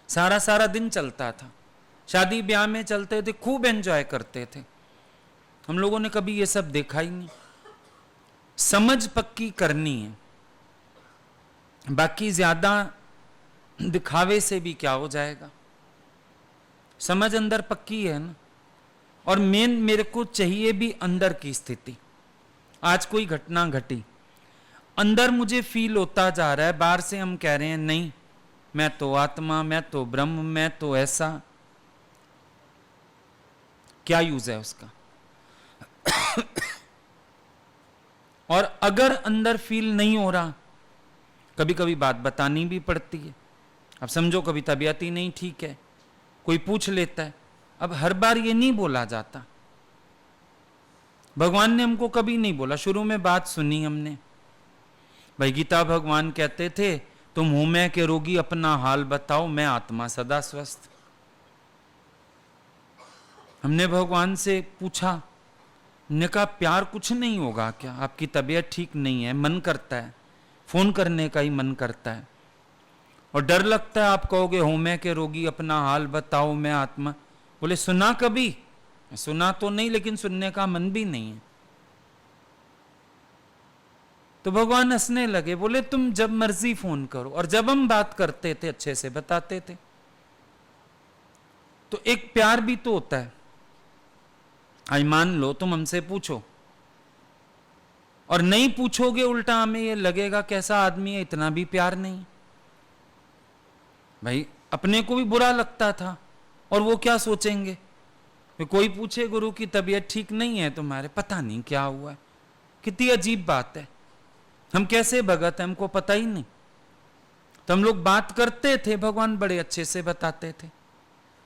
सारा सारा दिन चलता था। शादी ब्याह में चलते थे, खूब एंजॉय करते थे। हम लोगों ने कभी ये सब देखा ही नहीं। समझ पक्की करनी है, बाकी ज्यादा दिखावे से भी क्या हो जाएगा। समझ अंदर पक्की है ना। और मेन मेरे को चाहिए भी अंदर की स्थिति। आज कोई घटना घटी, अंदर मुझे फील होता जा रहा है, बाहर से हम कह रहे हैं नहीं मैं तो आत्मा, मैं तो ब्रह्म, मैं तो ऐसा। क्या यूज है उसका? और अगर अंदर फील नहीं हो रहा, कभी कभी बात बतानी भी पड़ती है। अब समझो कभी तबीयत ही नहीं ठीक है, कोई पूछ लेता है। अब हर बार ये नहीं बोला जाता। भगवान ने हमको कभी नहीं बोला, शुरू में बात सुनी हमने, भाई गीता भगवान कहते थे तुम हूं मैं के रोगी अपना हाल बताओ, मैं आत्मा सदा स्वस्थ। हमने भगवान से पूछा, ने कहा प्यार कुछ नहीं होगा क्या? आपकी तबीयत ठीक नहीं है, मन करता है, फोन करने का ही मन करता है, और डर लगता है आप कहोगे हूं मैं के रोगी अपना हाल बताओ, मैं आत्मा। बोले सुना कभी? सुना तो नहीं, लेकिन सुनने का मन भी नहीं है। तो भगवान हंसने लगे, बोले तुम जब मर्जी फोन करो। और जब हम बात करते थे अच्छे से बताते थे। तो एक प्यार भी तो होता है। आज मान लो तुम हमसे पूछो और नहीं पूछोगे, उल्टा हमें ये लगेगा कैसा आदमी है, इतना भी प्यार नहीं। भाई अपने को भी बुरा लगता था, और वो क्या सोचेंगे? कोई पूछे गुरु की तबीयत ठीक नहीं है तुम्हारे, पता नहीं क्या हुआ है। कितनी अजीब बात है। हम कैसे भगत हैं, हमको पता ही नहीं। तो हम लोग बात करते थे, भगवान बड़े अच्छे से बताते थे।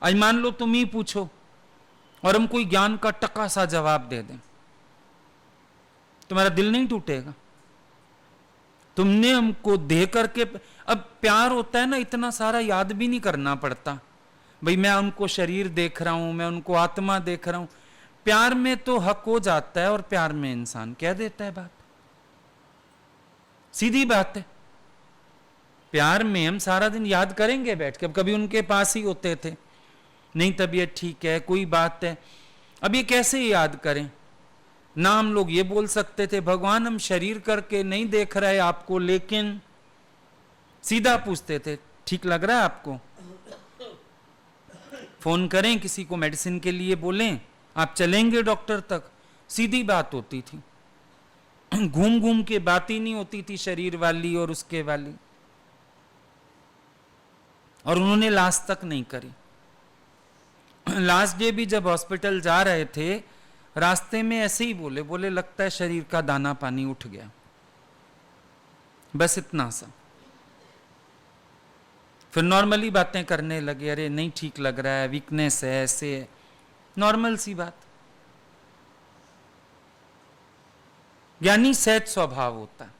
आज मान लो तुम ही पूछो और हम कोई ज्ञान का टका सा जवाब दे दें, तुम्हारा दिल नहीं टूटेगा? तुमने हमको दे करके, अब प्यार होता है ना, इतना सारा याद भी नहीं करना पड़ता। भाई मैं उनको शरीर देख रहा हूं, मैं उनको आत्मा देख रहा हूं। प्यार में तो हक हो जाता है और प्यार में इंसान कह देता है बात, सीधी बात है। प्यार में हम सारा दिन याद करेंगे बैठ के, अब कभी उनके पास ही होते थे, नहीं तबीयत ठीक है, कोई बात है, अब ये कैसे याद करें ना? हम लोग ये बोल सकते थे भगवान हम शरीर करके नहीं देख रहे आपको, लेकिन सीधा पूछते थे ठीक लग रहा है आपको? फोन करें किसी को मेडिसिन के लिए, बोलें आप चलेंगे डॉक्टर तक, सीधी बात होती थी। घूम घूम के बात ही नहीं होती थी शरीर वाली और उसके वाली, और उन्होंने लास्ट तक नहीं करी। लास्ट डे भी जब हॉस्पिटल जा रहे थे, रास्ते में ऐसे ही बोले, बोले लगता है शरीर का दाना पानी उठ गया, बस इतना सा। फिर नॉर्मली बातें करने लगे, अरे नहीं ठीक लग रहा है, वीकनेस है, ऐसे है, नॉर्मल सी बात। ज्ञानी सहज स्वभाव होता है,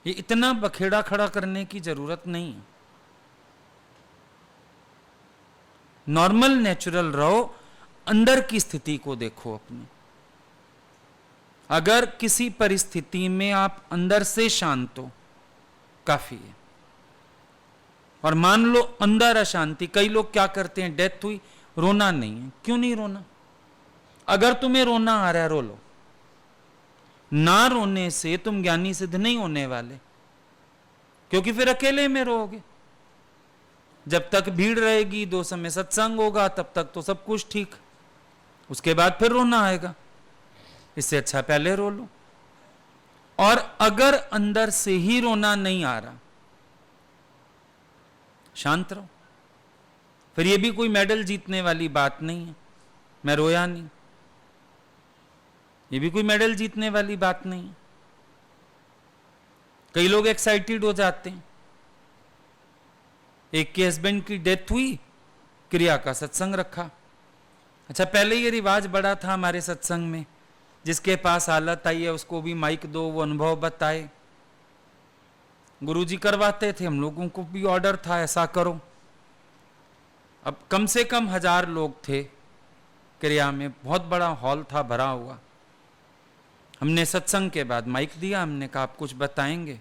ये इतना बखेड़ा खड़ा करने की जरूरत नहीं है। नॉर्मल नेचुरल रहो, अंदर की स्थिति को देखो अपनी। अगर किसी परिस्थिति में आप अंदर से शांत हो, काफी है। और मान लो अंदर अशांति, कई लोग क्या करते हैं, डेथ हुई, रोना नहीं है, क्यों नहीं रोना? अगर तुम्हें रोना आ रहा है, रो लो। ना रोने से तुम ज्ञानी सिद्ध नहीं होने वाले, क्योंकि फिर अकेले में रोओगे। जब तक भीड़ रहेगी, 2 समय सत्संग होगा, तब तक तो सब कुछ ठीक, उसके बाद फिर रोना आएगा। इससे अच्छा पहले रो लो। और अगर अंदर से ही रोना नहीं आ रहा, शांत रहो। फिर ये भी कोई मेडल जीतने वाली बात नहीं है, मैं रोया नहीं, ये भी कोई मेडल जीतने वाली बात नहीं है। कई लोग एक्साइटेड हो जाते हैं। एक के हस्बैंड की डेथ हुई, क्रिया का सत्संग रखा। अच्छा, पहले ये रिवाज बड़ा था हमारे सत्संग में, जिसके पास हालत आई है उसको भी माइक दो, वो अनुभव बताए। गुरुजी करवाते थे, हम लोगों को भी ऑर्डर था ऐसा करो। अब कम से कम 1000 लोग थे क्रिया में, बहुत बड़ा हॉल था भरा हुआ। हमने सत्संग के बाद माइक दिया, हमने कहा आप कुछ बताएंगे?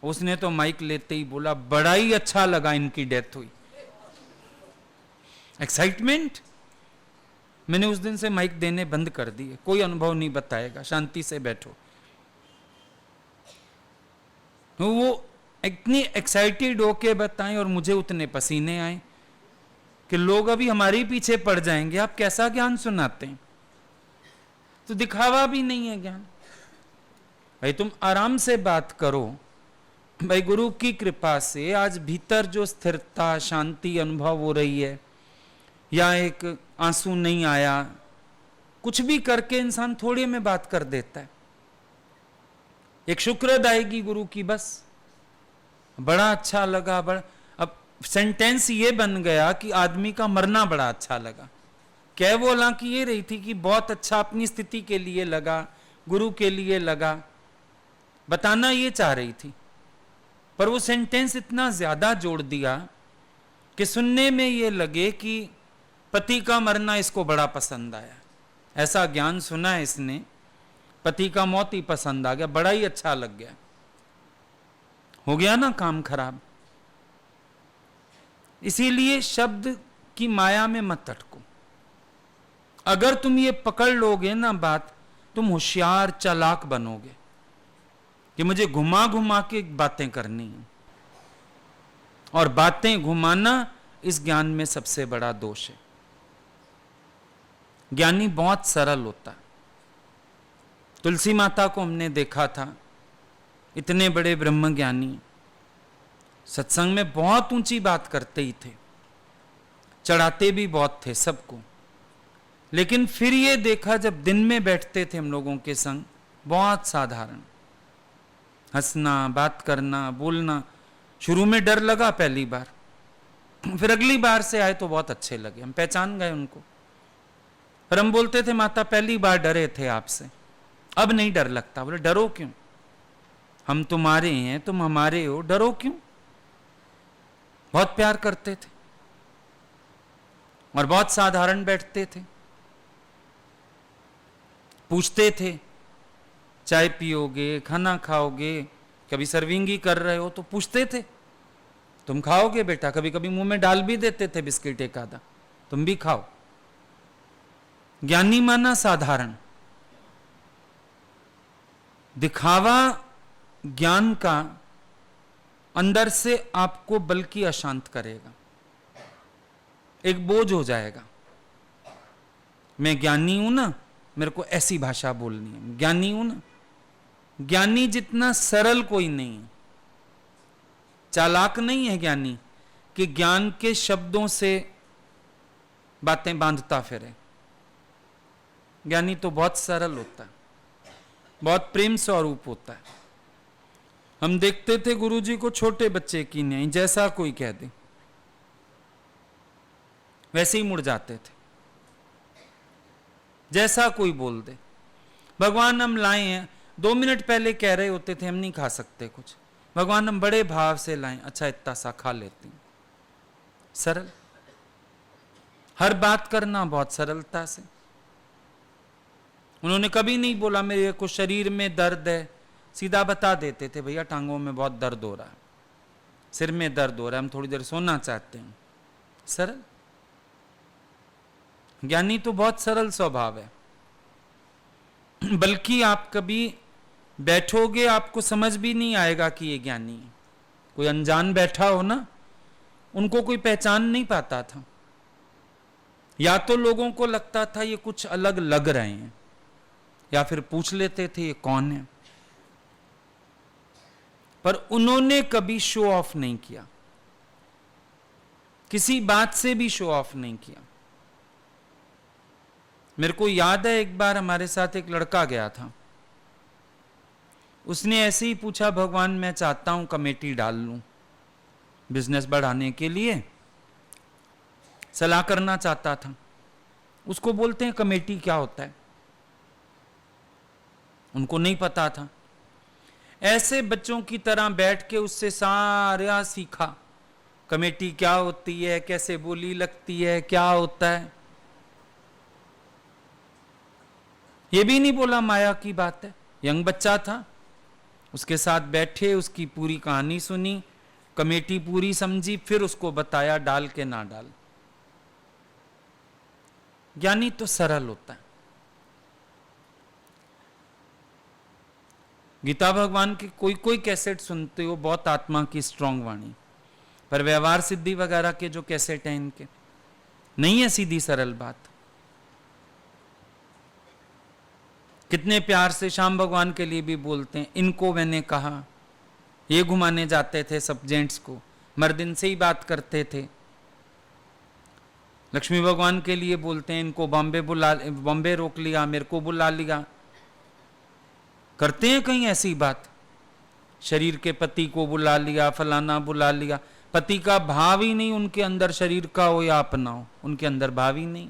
उसने तो माइक लेते ही बोला बड़ा ही अच्छा लगा इनकी डेथ हुई। एक्साइटमेंट। मैंने उस दिन से माइक देने बंद कर दिए, कोई अनुभव नहीं बताएगा, शांति से बैठो। तो वो इतनी एक्साइटेड होके बताएं और मुझे उतने पसीने आए कि लोग अभी हमारे पीछे पड़ जाएंगे, आप कैसा ज्ञान सुनाते हैं? तो दिखावा भी नहीं है ज्ञान। भाई तुम आराम से बात करो। भाई गुरु की कृपा से आज भीतर जो स्थिरता, शांति अनुभव हो रही है, या एक आंसू नहीं आया, कुछ भी करके इंसान थोड़ी में बात कर देता है। एक शुक्र आएगी गुरु की, बस बड़ा अच्छा लगा। बड़ा, अब सेंटेंस ये बन गया कि आदमी का मरना बड़ा अच्छा लगा। कह वो हालांकि ये रही थी कि बहुत अच्छा अपनी स्थिति के लिए लगा, गुरु के लिए लगा, बताना ये चाह रही थी, पर वो सेंटेंस इतना ज्यादा जोड़ दिया कि सुनने में ये लगे कि पति का मरना इसको बड़ा पसंद आया। ऐसा ज्ञान सुना है इसने, पति का मौत ही पसंद आ गया, बड़ा ही अच्छा लग गया। हो गया ना काम खराब। इसीलिए शब्द की माया में मत अटको। अगर तुम ये पकड़ लोगे ना बात, तुम होशियार चालाक बनोगे कि मुझे घुमा घुमा के बातें करनी है। और बातें घुमाना इस ज्ञान में सबसे बड़ा दोष है। ज्ञानी बहुत सरल होता है। तुलसी माता को हमने देखा था, इतने बड़े ब्रह्म ज्ञानी, सत्संग में बहुत ऊंची बात करते ही थे, चढ़ाते भी बहुत थे सबको। लेकिन फिर ये देखा जब दिन में बैठते थे हम लोगों के संग, बहुत साधारण, हंसना, बात करना, बोलना। शुरू में डर लगा पहली बार, फिर अगली बार से आए तो बहुत अच्छे लगे, हम पहचान गए उनको। पर हम बोलते थे माता पहली बार डरे थे आपसे, अब नहीं डर लगता। बोले डरो क्यों, हम तुम्हारे हैं, तुम हमारे हो, डरो क्यों। बहुत प्यार करते थे और बहुत साधारण बैठते थे। पूछते थे चाय पियोगे, खाना खाओगे, कभी सर्विंग ही कर रहे हो तो पूछते थे तुम खाओगे बेटा, कभी कभी मुंह में डाल भी देते थे बिस्किट एक आधा, तुम भी खाओ। ज्ञानी माना साधारण। दिखावा ज्ञान का अंदर से आपको बल्कि अशांत करेगा, एक बोझ हो जाएगा। मैं ज्ञानी हूं ना, मेरे को ऐसी भाषा बोलनी है, ज्ञानी हूं ना। ज्ञानी जितना सरल कोई नहीं है, चालाक नहीं है ज्ञानी कि ज्ञान के शब्दों से बातें बांधता फिरे। ज्ञानी तो बहुत सरल होता है, बहुत प्रेम स्वरूप होता है। हम देखते थे गुरुजी को छोटे बच्चे की नहीं, जैसा कोई कह दे वैसे ही मुड़ जाते थे, जैसा कोई बोल दे। भगवान हम लाए हैं, 2 मिनट पहले कह रहे होते थे हम नहीं खा सकते कुछ, भगवान हम बड़े भाव से लाए, अच्छा इतना सा खा लेते हैं। सरल, हर बात करना बहुत सरलता से। उन्होंने कभी नहीं बोला मेरे को शरीर में दर्द है, सीधा बता देते थे भैया टांगों में बहुत दर्द हो रहा है, सिर में दर्द हो रहा है, हम थोड़ी देर सोना चाहते हैं। सरल, ज्ञानी तो बहुत सरल स्वभाव है। बल्कि आप कभी बैठोगे आपको समझ भी नहीं आएगा कि ये ज्ञानी है। कोई अनजान बैठा हो ना, उनको कोई पहचान नहीं पाता था, या तो लोगों को लगता था ये कुछ अलग लग रहे हैं, या फिर पूछ लेते थे ये कौन है। पर उन्होंने कभी शो ऑफ नहीं किया, किसी बात से भी शो ऑफ नहीं किया। मेरे को याद है एक बार हमारे साथ एक लड़का गया था, उसने ऐसे ही पूछा भगवान मैं चाहता हूं कमेटी डाल लूं बिजनेस बढ़ाने के लिए, सलाह करना चाहता था। उसको बोलते हैं कमेटी क्या होता है, उनको नहीं पता था। ऐसे बच्चों की तरह बैठ के उससे सारा सीखा, कमेटी क्या होती है, कैसे बोली लगती है, क्या होता है। ये भी नहीं बोला माया की बात है, यंग बच्चा था, उसके साथ बैठे, उसकी पूरी कहानी सुनी, कमेटी पूरी समझी, फिर उसको बताया डाल के ना डाल। ज्ञानी तो सरल होता है। गीता भगवान की कोई कोई कैसेट सुनते हो, बहुत आत्मा की स्ट्रांग वाणी, पर व्यवहार सिद्धि वगैरह के जो कैसेट हैं इनके नहीं है सीधी सरल बात। कितने प्यार से श्याम भगवान के लिए भी बोलते हैं, इनको मैंने कहा, ये घुमाने जाते थे सब जेंट्स को, मर्द इनसे ही बात करते थे। लक्ष्मी भगवान के लिए बोलते हैं, इनको बॉम्बे रोक लिया, मेरे को बुला लिया। करते हैं कहीं ऐसी बात, शरीर के पति को बुला लिया, फलाना बुला लिया। पति का भाव ही नहीं उनके अंदर, शरीर का हो या अपना हो, उनके अंदर भाव ही नहीं।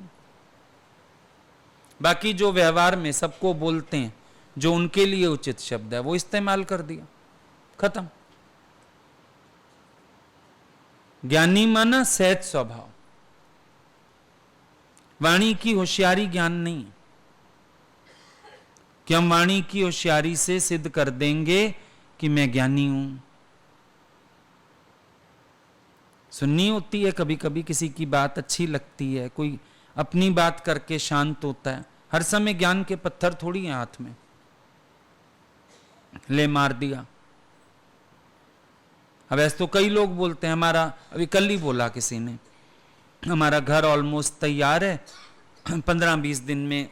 बाकी जो व्यवहार में सबको बोलते हैं, जो उनके लिए उचित शब्द है वो इस्तेमाल कर दिया, खत्म। ज्ञानी माना सहज स्वभाव। वाणी की होशियारी ज्ञान नहीं है कि हम वाणी की होशियारी से सिद्ध कर देंगे कि मैं ज्ञानी हूं। सुननी होती है कभी कभी, किसी की बात अच्छी लगती है, कोई अपनी बात करके शांत होता है। हर समय ज्ञान के पत्थर थोड़ी हैं हाथ में, ले मार दिया। अब ऐसे तो कई लोग बोलते हैं, हमारा अभी कल ही बोला किसी ने, हमारा घर ऑलमोस्ट तैयार है, 15-20 दिन में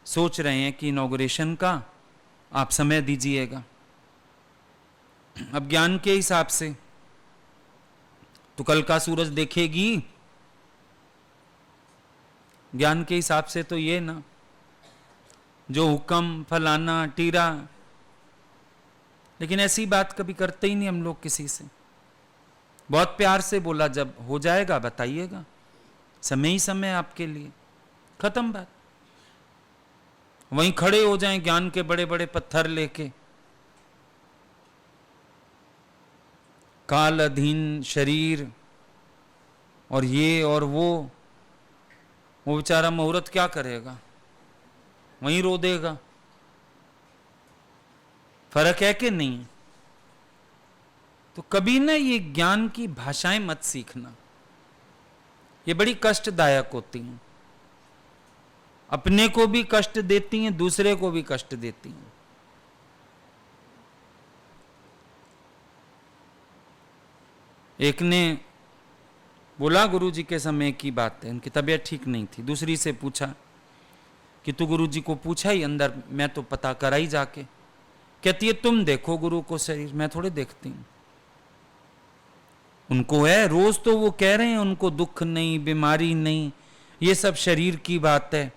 सोच रहे हैं कि इनॉग्रेशन का, आप समय दीजिएगा। अब ज्ञान के हिसाब से तो कल का सूरज देखेगी, ज्ञान के हिसाब से तो ये ना, जो हुक्म फलाना टीरा। लेकिन ऐसी बात कभी करते ही नहीं हम लोग किसी से। बहुत प्यार से बोला, जब हो जाएगा बताइएगा, समय ही समय आपके लिए, खत्म बात। वहीं खड़े हो जाएं ज्ञान के बड़े बड़े पत्थर लेके, काल अधीन शरीर और ये और वो बेचारा मुहूर्त क्या करेगा, वहीं रो देगा। फर्क है कि नहीं? तो कभी ना ये ज्ञान की भाषाएं मत सीखना, ये बड़ी कष्टदायक होती हैं, अपने को भी कष्ट देती हैं, दूसरे को भी कष्ट देती हैं। एक ने बोला, गुरुजी के समय की बात है, उनकी तबीयत ठीक नहीं थी, दूसरी से पूछा कि तू गुरुजी को पूछा ही अंदर, मैं तो पता करा ही जाके। कहती है तुम देखो गुरु को शरीर, मैं थोड़े देखती हूं, उनको है, रोज तो वो कह रहे हैं उनको दुख नहीं, बीमारी नहीं, ये सब शरीर की बात है,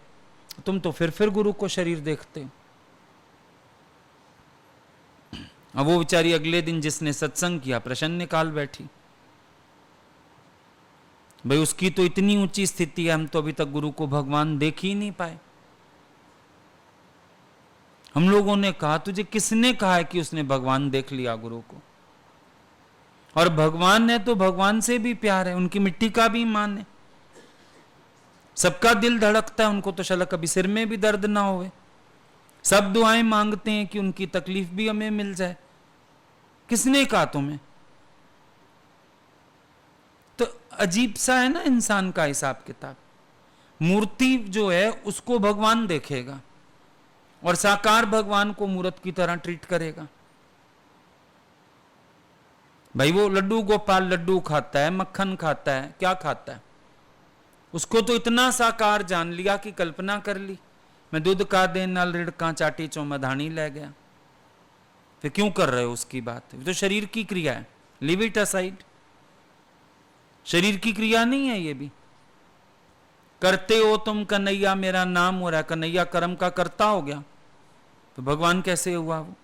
तुम तो फिर गुरु को शरीर देखते हो। अब वो बेचारी अगले दिन जिसने सत्संग किया प्रश्न निकाल बैठी, भाई उसकी तो इतनी ऊंची स्थिति है, हम तो अभी तक गुरु को भगवान देख ही नहीं पाए। हम लोगों ने कहा, तुझे किसने कहा है कि उसने भगवान देख लिया गुरु को? और भगवान है तो भगवान से भी प्यार है, उनकी मिट्टी का भी ईमान है, सबका दिल धड़कता है, उनको तो शाला कभी सिर में भी दर्द ना होवे, सब दुआएं मांगते हैं कि उनकी तकलीफ भी हमें मिल जाए। किसने कहा तुम्हें? तो अजीब सा है ना इंसान का हिसाब किताब। मूर्ति जो है उसको भगवान देखेगा और साकार भगवान को मूर्त की तरह ट्रीट करेगा। भाई वो लड्डू गोपाल लड्डू खाता है, मक्खन खाता है, क्या खाता है, उसको तो इतना साकार जान लिया कि कल्पना कर ली, मैं दूध का दे नल रिड़का चाटी चो मधानी ले गया। फिर क्यों कर रहे हो उसकी बात? तो शरीर की क्रिया है, लिव इट असाइड। शरीर की क्रिया नहीं है ये भी। करते हो तुम कन्हैया मेरा नाम हो रहा है, कन्हैया कर्म का कर्ता हो गया, तो भगवान कैसे हुआ वो?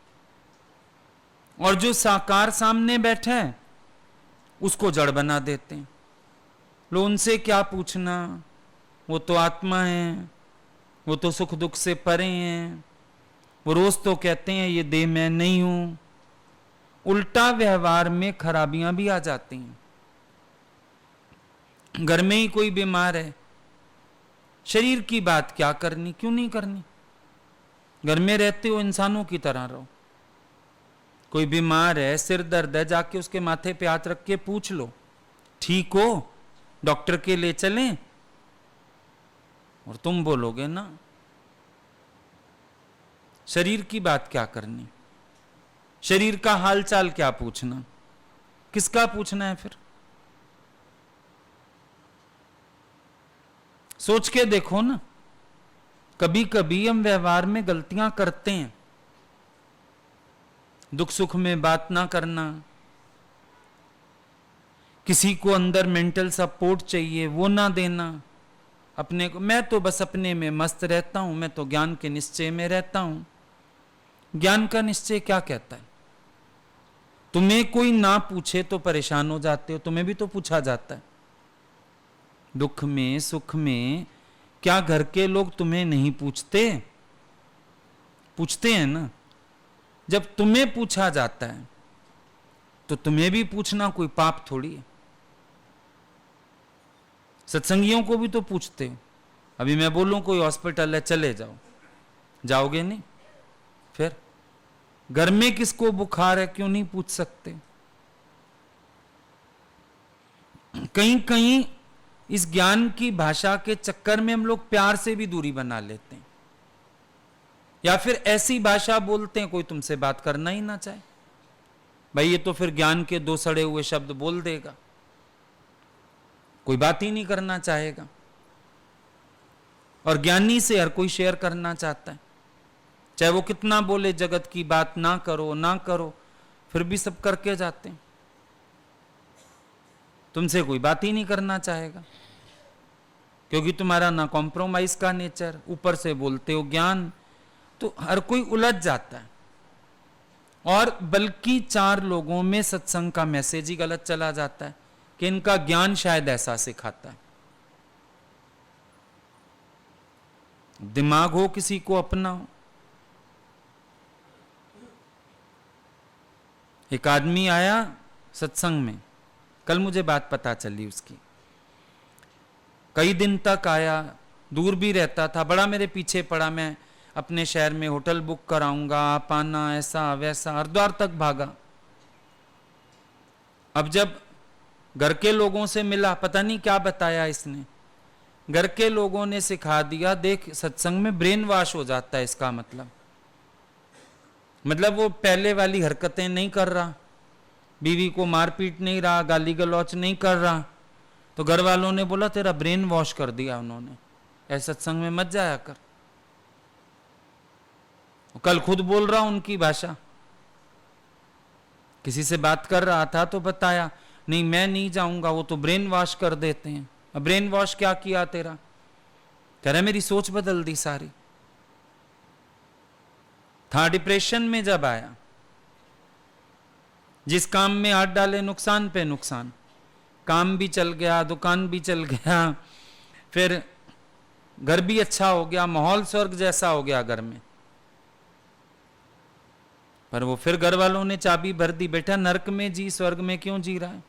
और जो साकार सामने बैठे हैं उसको जड़ बना देते हैं। लो उनसे क्या पूछना, वो तो आत्मा है, वो तो सुख दुख से परे हैं, वो रोज तो कहते हैं ये देह मैं नहीं हूं। उल्टा व्यवहार में खराबियां भी आ जाती हैं। घर में ही कोई बीमार है, शरीर की बात क्या करनी, क्यों नहीं करनी? घर में रहते हो इंसानों की तरह रहो। कोई बीमार है, सिर दर्द है, जाके उसके माथे पे हाथ रख के पूछ लो, ठीक हो, डॉक्टर के ले चलें? और तुम बोलोगे ना, शरीर की बात क्या करनी, शरीर का हालचाल क्या पूछना, किसका पूछना है फिर? सोच के देखो ना, कभी कभी हम व्यवहार में गलतियां करते हैं। दुख सुख में बात ना करना, किसी को अंदर मेंटल सपोर्ट चाहिए वो ना देना, अपने को मैं तो बस अपने में मस्त रहता हूं, मैं तो ज्ञान के निश्चय में रहता हूं। ज्ञान का निश्चय क्या कहता है? तुम्हें कोई ना पूछे तो परेशान हो जाते हो, तुम्हें भी तो पूछा जाता है। दुख में सुख में क्या घर के लोग तुम्हें नहीं पूछते? पूछते हैं ना। जब तुम्हें पूछा जाता है तो तुम्हें भी पूछना कोई पाप थोड़ी है। सत्संगियों को भी तो पूछते हो। अभी मैं बोलूं कोई हॉस्पिटल है, चले जाओ, जाओगे नहीं? फिर घर में किसको बुखार है, क्यों नहीं पूछ सकते? कहीं कहीं इस ज्ञान की भाषा के चक्कर में हम लोग प्यार से भी दूरी बना लेते हैं, या फिर ऐसी भाषा बोलते हैं कोई तुमसे बात करना ही ना चाहे। भाई ये तो फिर ज्ञान के दो सड़े हुए शब्द बोल देगा, कोई बात ही नहीं करना चाहेगा। और ज्ञानी से हर कोई शेयर करना चाहता है, चाहे वो कितना बोले जगत की बात ना करो ना करो, फिर भी सब करके जाते हैं। तुमसे कोई बात ही नहीं करना चाहेगा, क्योंकि तुम्हारा ना कॉम्प्रोमाइज का नेचर, ऊपर से बोलते हो ज्ञान, तो हर कोई उलझ जाता है। और बल्कि 4 लोगों में सत्संग का मैसेज ही गलत चला जाता है कि इनका ज्ञान शायद ऐसा सिखाता है। दिमाग हो किसी को अपना हो। एक आदमी आया सत्संग में, कल मुझे बात पता चली उसकी। कई दिन तक आया, दूर भी रहता था, बड़ा मेरे पीछे पड़ा, मैं अपने शहर में होटल बुक कराऊंगा, आप आना, ऐसा वैसा, हरिद्वार तक भागा। अब जब घर के लोगों से मिला, पता नहीं क्या बताया इसने, घर के लोगों ने सिखा दिया, देख सत्संग में ब्रेन वॉश हो जाता है, इसका मतलब वो पहले वाली हरकतें नहीं कर रहा, बीवी को मारपीट नहीं रहा, गाली गलौच नहीं कर रहा। तो घर वालों ने बोला तेरा ब्रेन वॉश कर दिया उन्होंने, ऐसे सत्संग में मत जाया कर। कल खुद बोल रहा उनकी भाषा, किसी से बात कर रहा था तो बताया, नहीं मैं नहीं जाऊंगा, वो तो ब्रेन वॉश कर देते हैं। अब ब्रेन वॉश क्या किया तेरा? कह रहा मेरी सोच बदल दी सारी। था डिप्रेशन में, जब आया, जिस काम में हाथ डाले नुकसान पे नुकसान, काम भी चल गया, दुकान भी चल गया, फिर घर भी अच्छा हो गया, माहौल स्वर्ग जैसा हो गया घर में। पर वो फिर घर वालों ने चाबी भर दी, बेटा नरक में जी, स्वर्ग में क्यों जी रहा है?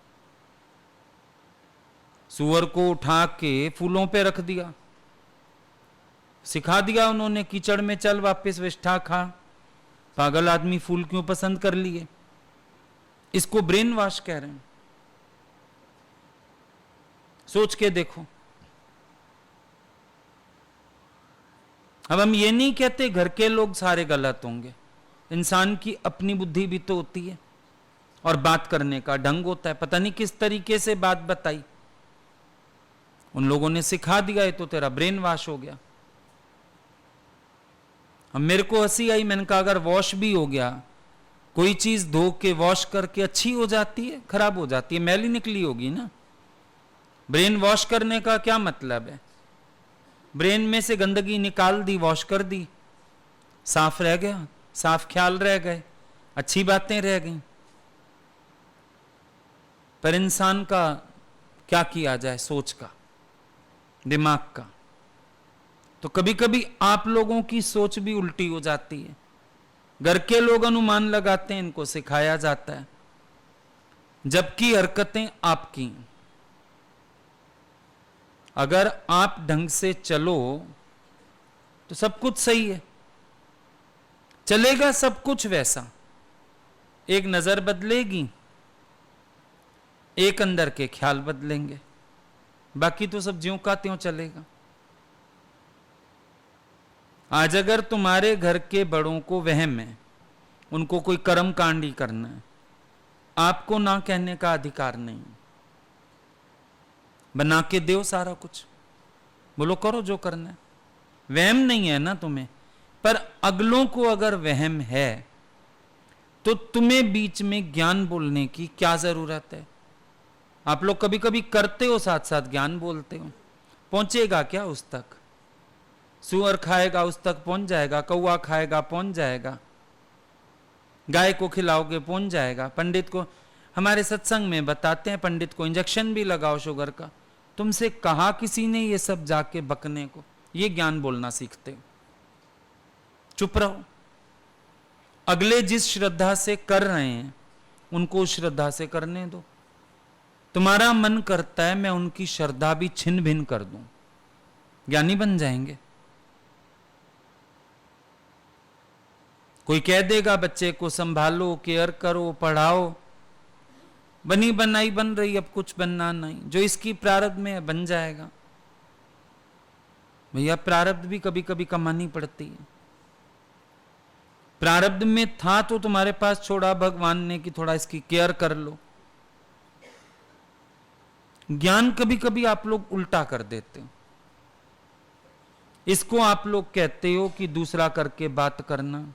सुअर को उठा के फूलों पे रख दिया, सिखा दिया उन्होंने, कीचड़ में चल वापस विष्ठा खा। पागल आदमी फूल क्यों पसंद कर लिए? इसको ब्रेन वॉश कह रहे हैं। सोच के देखो। अब हम ये नहीं कहते घर के लोग सारे गलत होंगे, इंसान की अपनी बुद्धि भी तो होती है और बात करने का ढंग होता है। पता नहीं किस तरीके से बात बताई, उन लोगों ने सिखा दिया, ये तो तेरा ब्रेन वॉश हो गया। अब मेरे को हंसी आई, मैंने कहा अगर वॉश भी हो गया, कोई चीज धो के वॉश करके अच्छी हो जाती है, खराब हो जाती है, मैली निकली होगी ना। ब्रेन वॉश करने का क्या मतलब है? ब्रेन में से गंदगी निकाल दी, वॉश कर दी, साफ रह गया, साफ ख्याल रह गए, अच्छी बातें रह गई। पर इंसान का क्या किया जाए, सोच का, दिमाग का। तो कभी कभी आप लोगों की सोच भी उल्टी हो जाती है। घर के लोग अनुमान लगाते हैं, इनको सिखाया जाता है, जबकि हरकतें आपकी। अगर आप ढंग से चलो तो सब कुछ सही है, चलेगा सब कुछ वैसा। एक नजर बदलेगी, एक अंदर के ख्याल बदलेंगे, बाकी तो सब ज्यों का त्यों चलेगा। आज अगर तुम्हारे घर के बड़ों को वहम है, उनको कोई कर्म कांड ही करना है, आपको ना कहने का अधिकार नहीं। बना के दो सारा कुछ, बोलो करो जो करना है, वहम नहीं है ना तुम्हें। पर अगलों को अगर वहम है तो तुम्हें बीच में ज्ञान बोलने की क्या जरूरत है? आप लोग कभी कभी करते हो, साथ साथ ज्ञान बोलते हो, पहुंचेगा क्या उस तक? सुअर खाएगा उस तक पहुंच जाएगा, कौवा खाएगा पहुंच जाएगा, गाय को खिलाओगे पहुंच जाएगा। पंडित को, हमारे सत्संग में बताते हैं, पंडित को इंजेक्शन भी लगाओ शुगर का। तुमसे कहा किसी ने ये सब जाके बकने को? ये ज्ञान बोलना सीखते हो, चुप रहो। अगले जिस श्रद्धा से कर रहे हैं उनको उस श्रद्धा से करने दो। तुम्हारा मन करता है मैं उनकी श्रद्धा भी छिन्न भिन्न कर दूं, ज्ञानी बन जाएंगे। कोई कह देगा बच्चे को संभालो, केयर करो, पढ़ाओ, बनी बनाई बन रही, अब कुछ बनना नहीं, जो इसकी प्रारब्ध में है बन जाएगा। भैया प्रारब्ध भी कभी कभी कमानी पड़ती है। प्रारब्ध में था तो तुम्हारे पास छोड़ा भगवान ने कि थोड़ा इसकी केयर कर लो। ज्ञान कभी कभी आप लोग उल्टा कर देते हो। इसको आप लोग कहते हो कि दूसरा करके बात करना,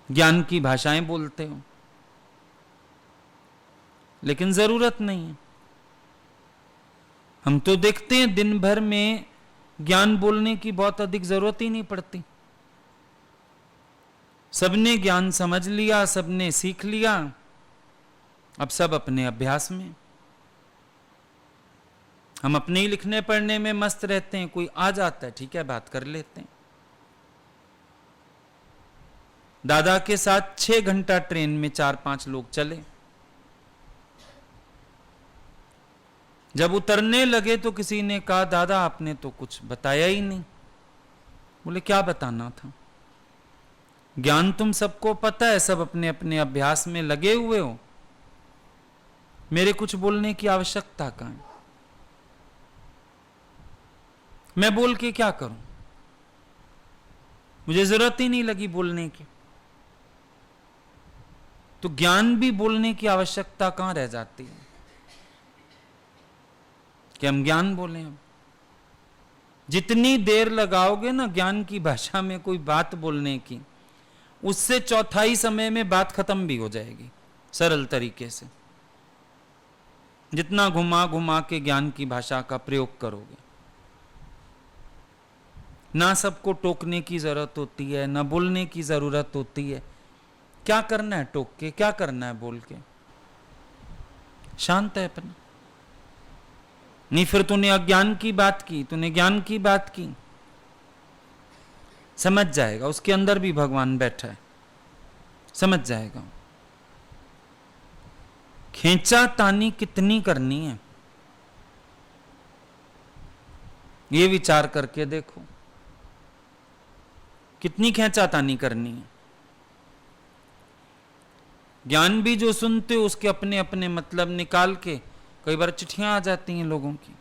ज्ञान की भाषाएं बोलते हो, लेकिन जरूरत नहीं है। हम तो देखते हैं दिन भर में ज्ञान बोलने की बहुत अधिक जरूरत ही नहीं पड़ती। सबने ज्ञान समझ लिया, सबने सीख लिया, अब सब अपने अभ्यास में। हम अपने ही लिखने पढ़ने में मस्त रहते हैं, कोई आ जाता है ठीक है बात कर लेते हैं। दादा के साथ 6 घंटा ट्रेन में 4-5 लोग चले। जब उतरने लगे तो किसी ने कहा दादा आपने तो कुछ बताया ही नहीं। बोले क्या बताना था? ज्ञान तुम सबको पता है, सब अपने अपने अभ्यास में लगे हुए हो, मेरे कुछ बोलने की आवश्यकता कहां है? मैं बोल के क्या करूं? मुझे जरूरत ही नहीं लगी बोलने की। तो ज्ञान भी बोलने की आवश्यकता कहां रह जाती है कि हम ज्ञान बोलें? अब जितनी देर लगाओगे ना ज्ञान की भाषा में कोई बात बोलने की, उससे चौथाई समय में बात खत्म भी हो जाएगी सरल तरीके से। जितना घुमा घुमा के ज्ञान की भाषा का प्रयोग करोगे, ना सबको टोकने की जरूरत होती है, ना बोलने की जरूरत होती है। क्या करना है टोक के, क्या करना है बोल के? शांत है अपना। नहीं फिर तूने अज्ञान की बात की, तूने ज्ञान की बात की, समझ जाएगा उसके अंदर भी भगवान बैठा है, समझ जाएगा। खींचा तानी कितनी करनी है ये विचार करके देखो, कितनी खींचातानी करनी है। ज्ञान भी जो सुनते हो उसके अपने अपने मतलब निकाल के, कई बार चिट्ठियां आ जाती हैं लोगों की,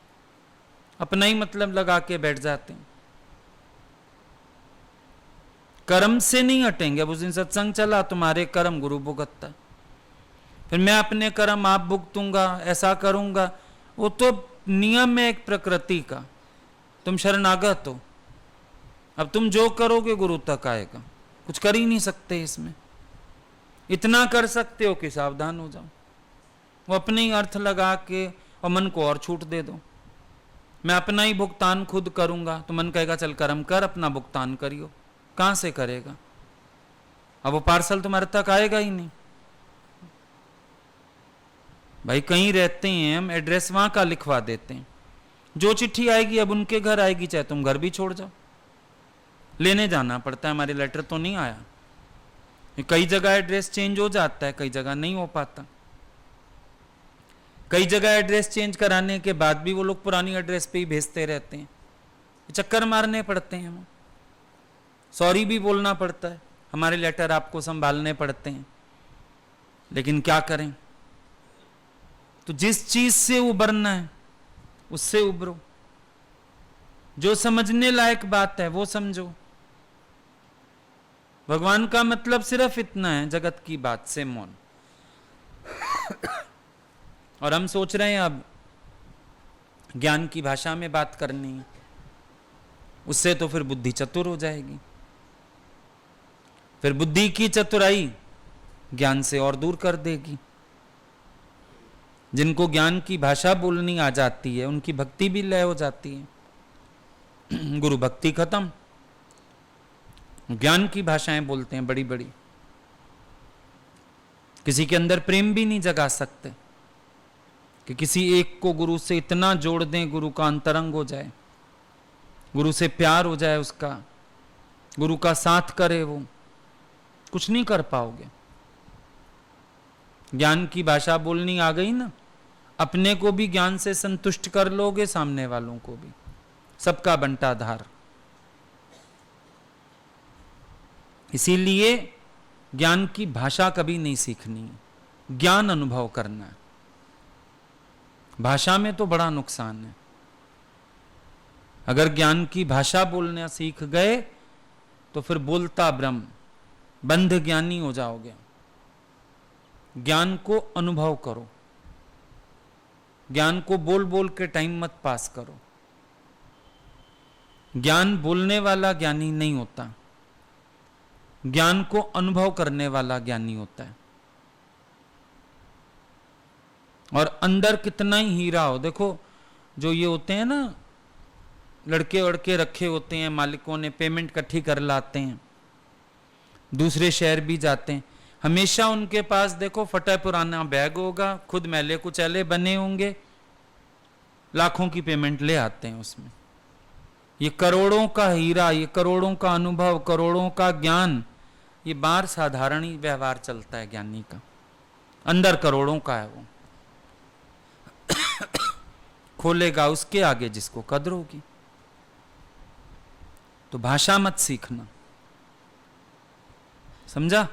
अपना ही मतलब लगा के बैठ जाते हैं। कर्म से नहीं हटेंगे। अब उस दिन सत्संग चला, तुम्हारे कर्म गुरु भुगतता, फिर मैं अपने कर्म आप भुगतूंगा, ऐसा करूंगा। वो तो नियम है एक प्रकृति का, तुम शरणागत हो। अब तुम जो करोगे गुरु तक आएगा, कुछ कर ही नहीं सकते इसमें। इतना कर सकते हो कि सावधान हो जाओ, वो अपने ही अर्थ लगा के और मन को और छूट दे दो। मैं अपना ही भुगतान खुद करूंगा, तो मन कहेगा चल कर्म कर, अपना भुगतान करियो। कहां से करेगा? अब वो पार्सल तुम्हारे तक आएगा ही नहीं। भाई कहीं रहते हैं हम, एड्रेस वहां का लिखवा देते हैं, जो चिट्ठी आएगी अब उनके घर आएगी, चाहे तुम घर भी छोड़ जाओ, लेने जाना पड़ता है। हमारे लेटर तो नहीं आया। कई जगह एड्रेस चेंज हो जाता है, कई जगह नहीं हो पाता। कई जगह एड्रेस चेंज कराने के बाद भी वो लोग पुरानी एड्रेस पे ही भेजते रहते हैं, चक्कर मारने पड़ते हैं। सॉरी भी बोलना पड़ता है, हमारे लेटर आपको संभालने पड़ते हैं, लेकिन क्या करें। तो जिस चीज से उबरना है उससे उबरो, जो समझने लायक बात है वो समझो। भगवान का मतलब सिर्फ इतना है, जगत की बात से मौन। और हम सोच रहे हैं अब ज्ञान की भाषा में बात करनी है, उससे तो फिर बुद्धि चतुर हो जाएगी। फिर बुद्धि की चतुराई ज्ञान से और दूर कर देगी। जिनको ज्ञान की भाषा बोलनी आ जाती है उनकी भक्ति भी लय हो जाती है। गुरु भक्ति खत्म, ज्ञान की भाषाएं बोलते हैं बड़ी बड़ी, किसी के अंदर प्रेम भी नहीं जगा सकते कि किसी एक को गुरु से इतना जोड़ दें, गुरु का अंतरंग हो जाए, गुरु से प्यार हो जाए उसका, गुरु का साथ करे। वो कुछ नहीं कर पाओगे। ज्ञान की भाषा बोलनी आ गई ना, अपने को भी ज्ञान से संतुष्ट कर लोगे, सामने वालों को भी, सबका बंटाधार। इसीलिए ज्ञान की भाषा कभी नहीं सीखनी, ज्ञान अनुभव करना है। भाषा में तो बड़ा नुकसान है। अगर ज्ञान की भाषा बोलना सीख गए तो फिर बोलता ब्रह्म, बंध ज्ञानी हो जाओगे। ज्ञान को अनुभव करो, ज्ञान को बोल बोल के टाइम मत पास करो। ज्ञान बोलने वाला ज्ञानी नहीं होता, ज्ञान को अनुभव करने वाला ज्ञानी होता है। और अंदर कितना ही हीरा हो, देखो जो ये होते हैं ना, लड़के वड़के रखे होते हैं, मालिकों ने पेमेंट इकट्ठी कर लाते हैं, दूसरे शहर भी जाते हैं, हमेशा उनके पास देखो फटा पुराना बैग होगा, खुद मैले कुचैले बने होंगे, लाखों की पेमेंट ले आते हैं उसमें। ये करोड़ों का हीरा, ये करोड़ों का अनुभव, करोड़ों का ज्ञान, ये बाहर साधारण ही व्यवहार चलता है ज्ञानी का, अंदर करोड़ों का है वो। खोलेगा उसके आगे जिसको कद्र होगी। तो भाषा मत सीखना, समझा?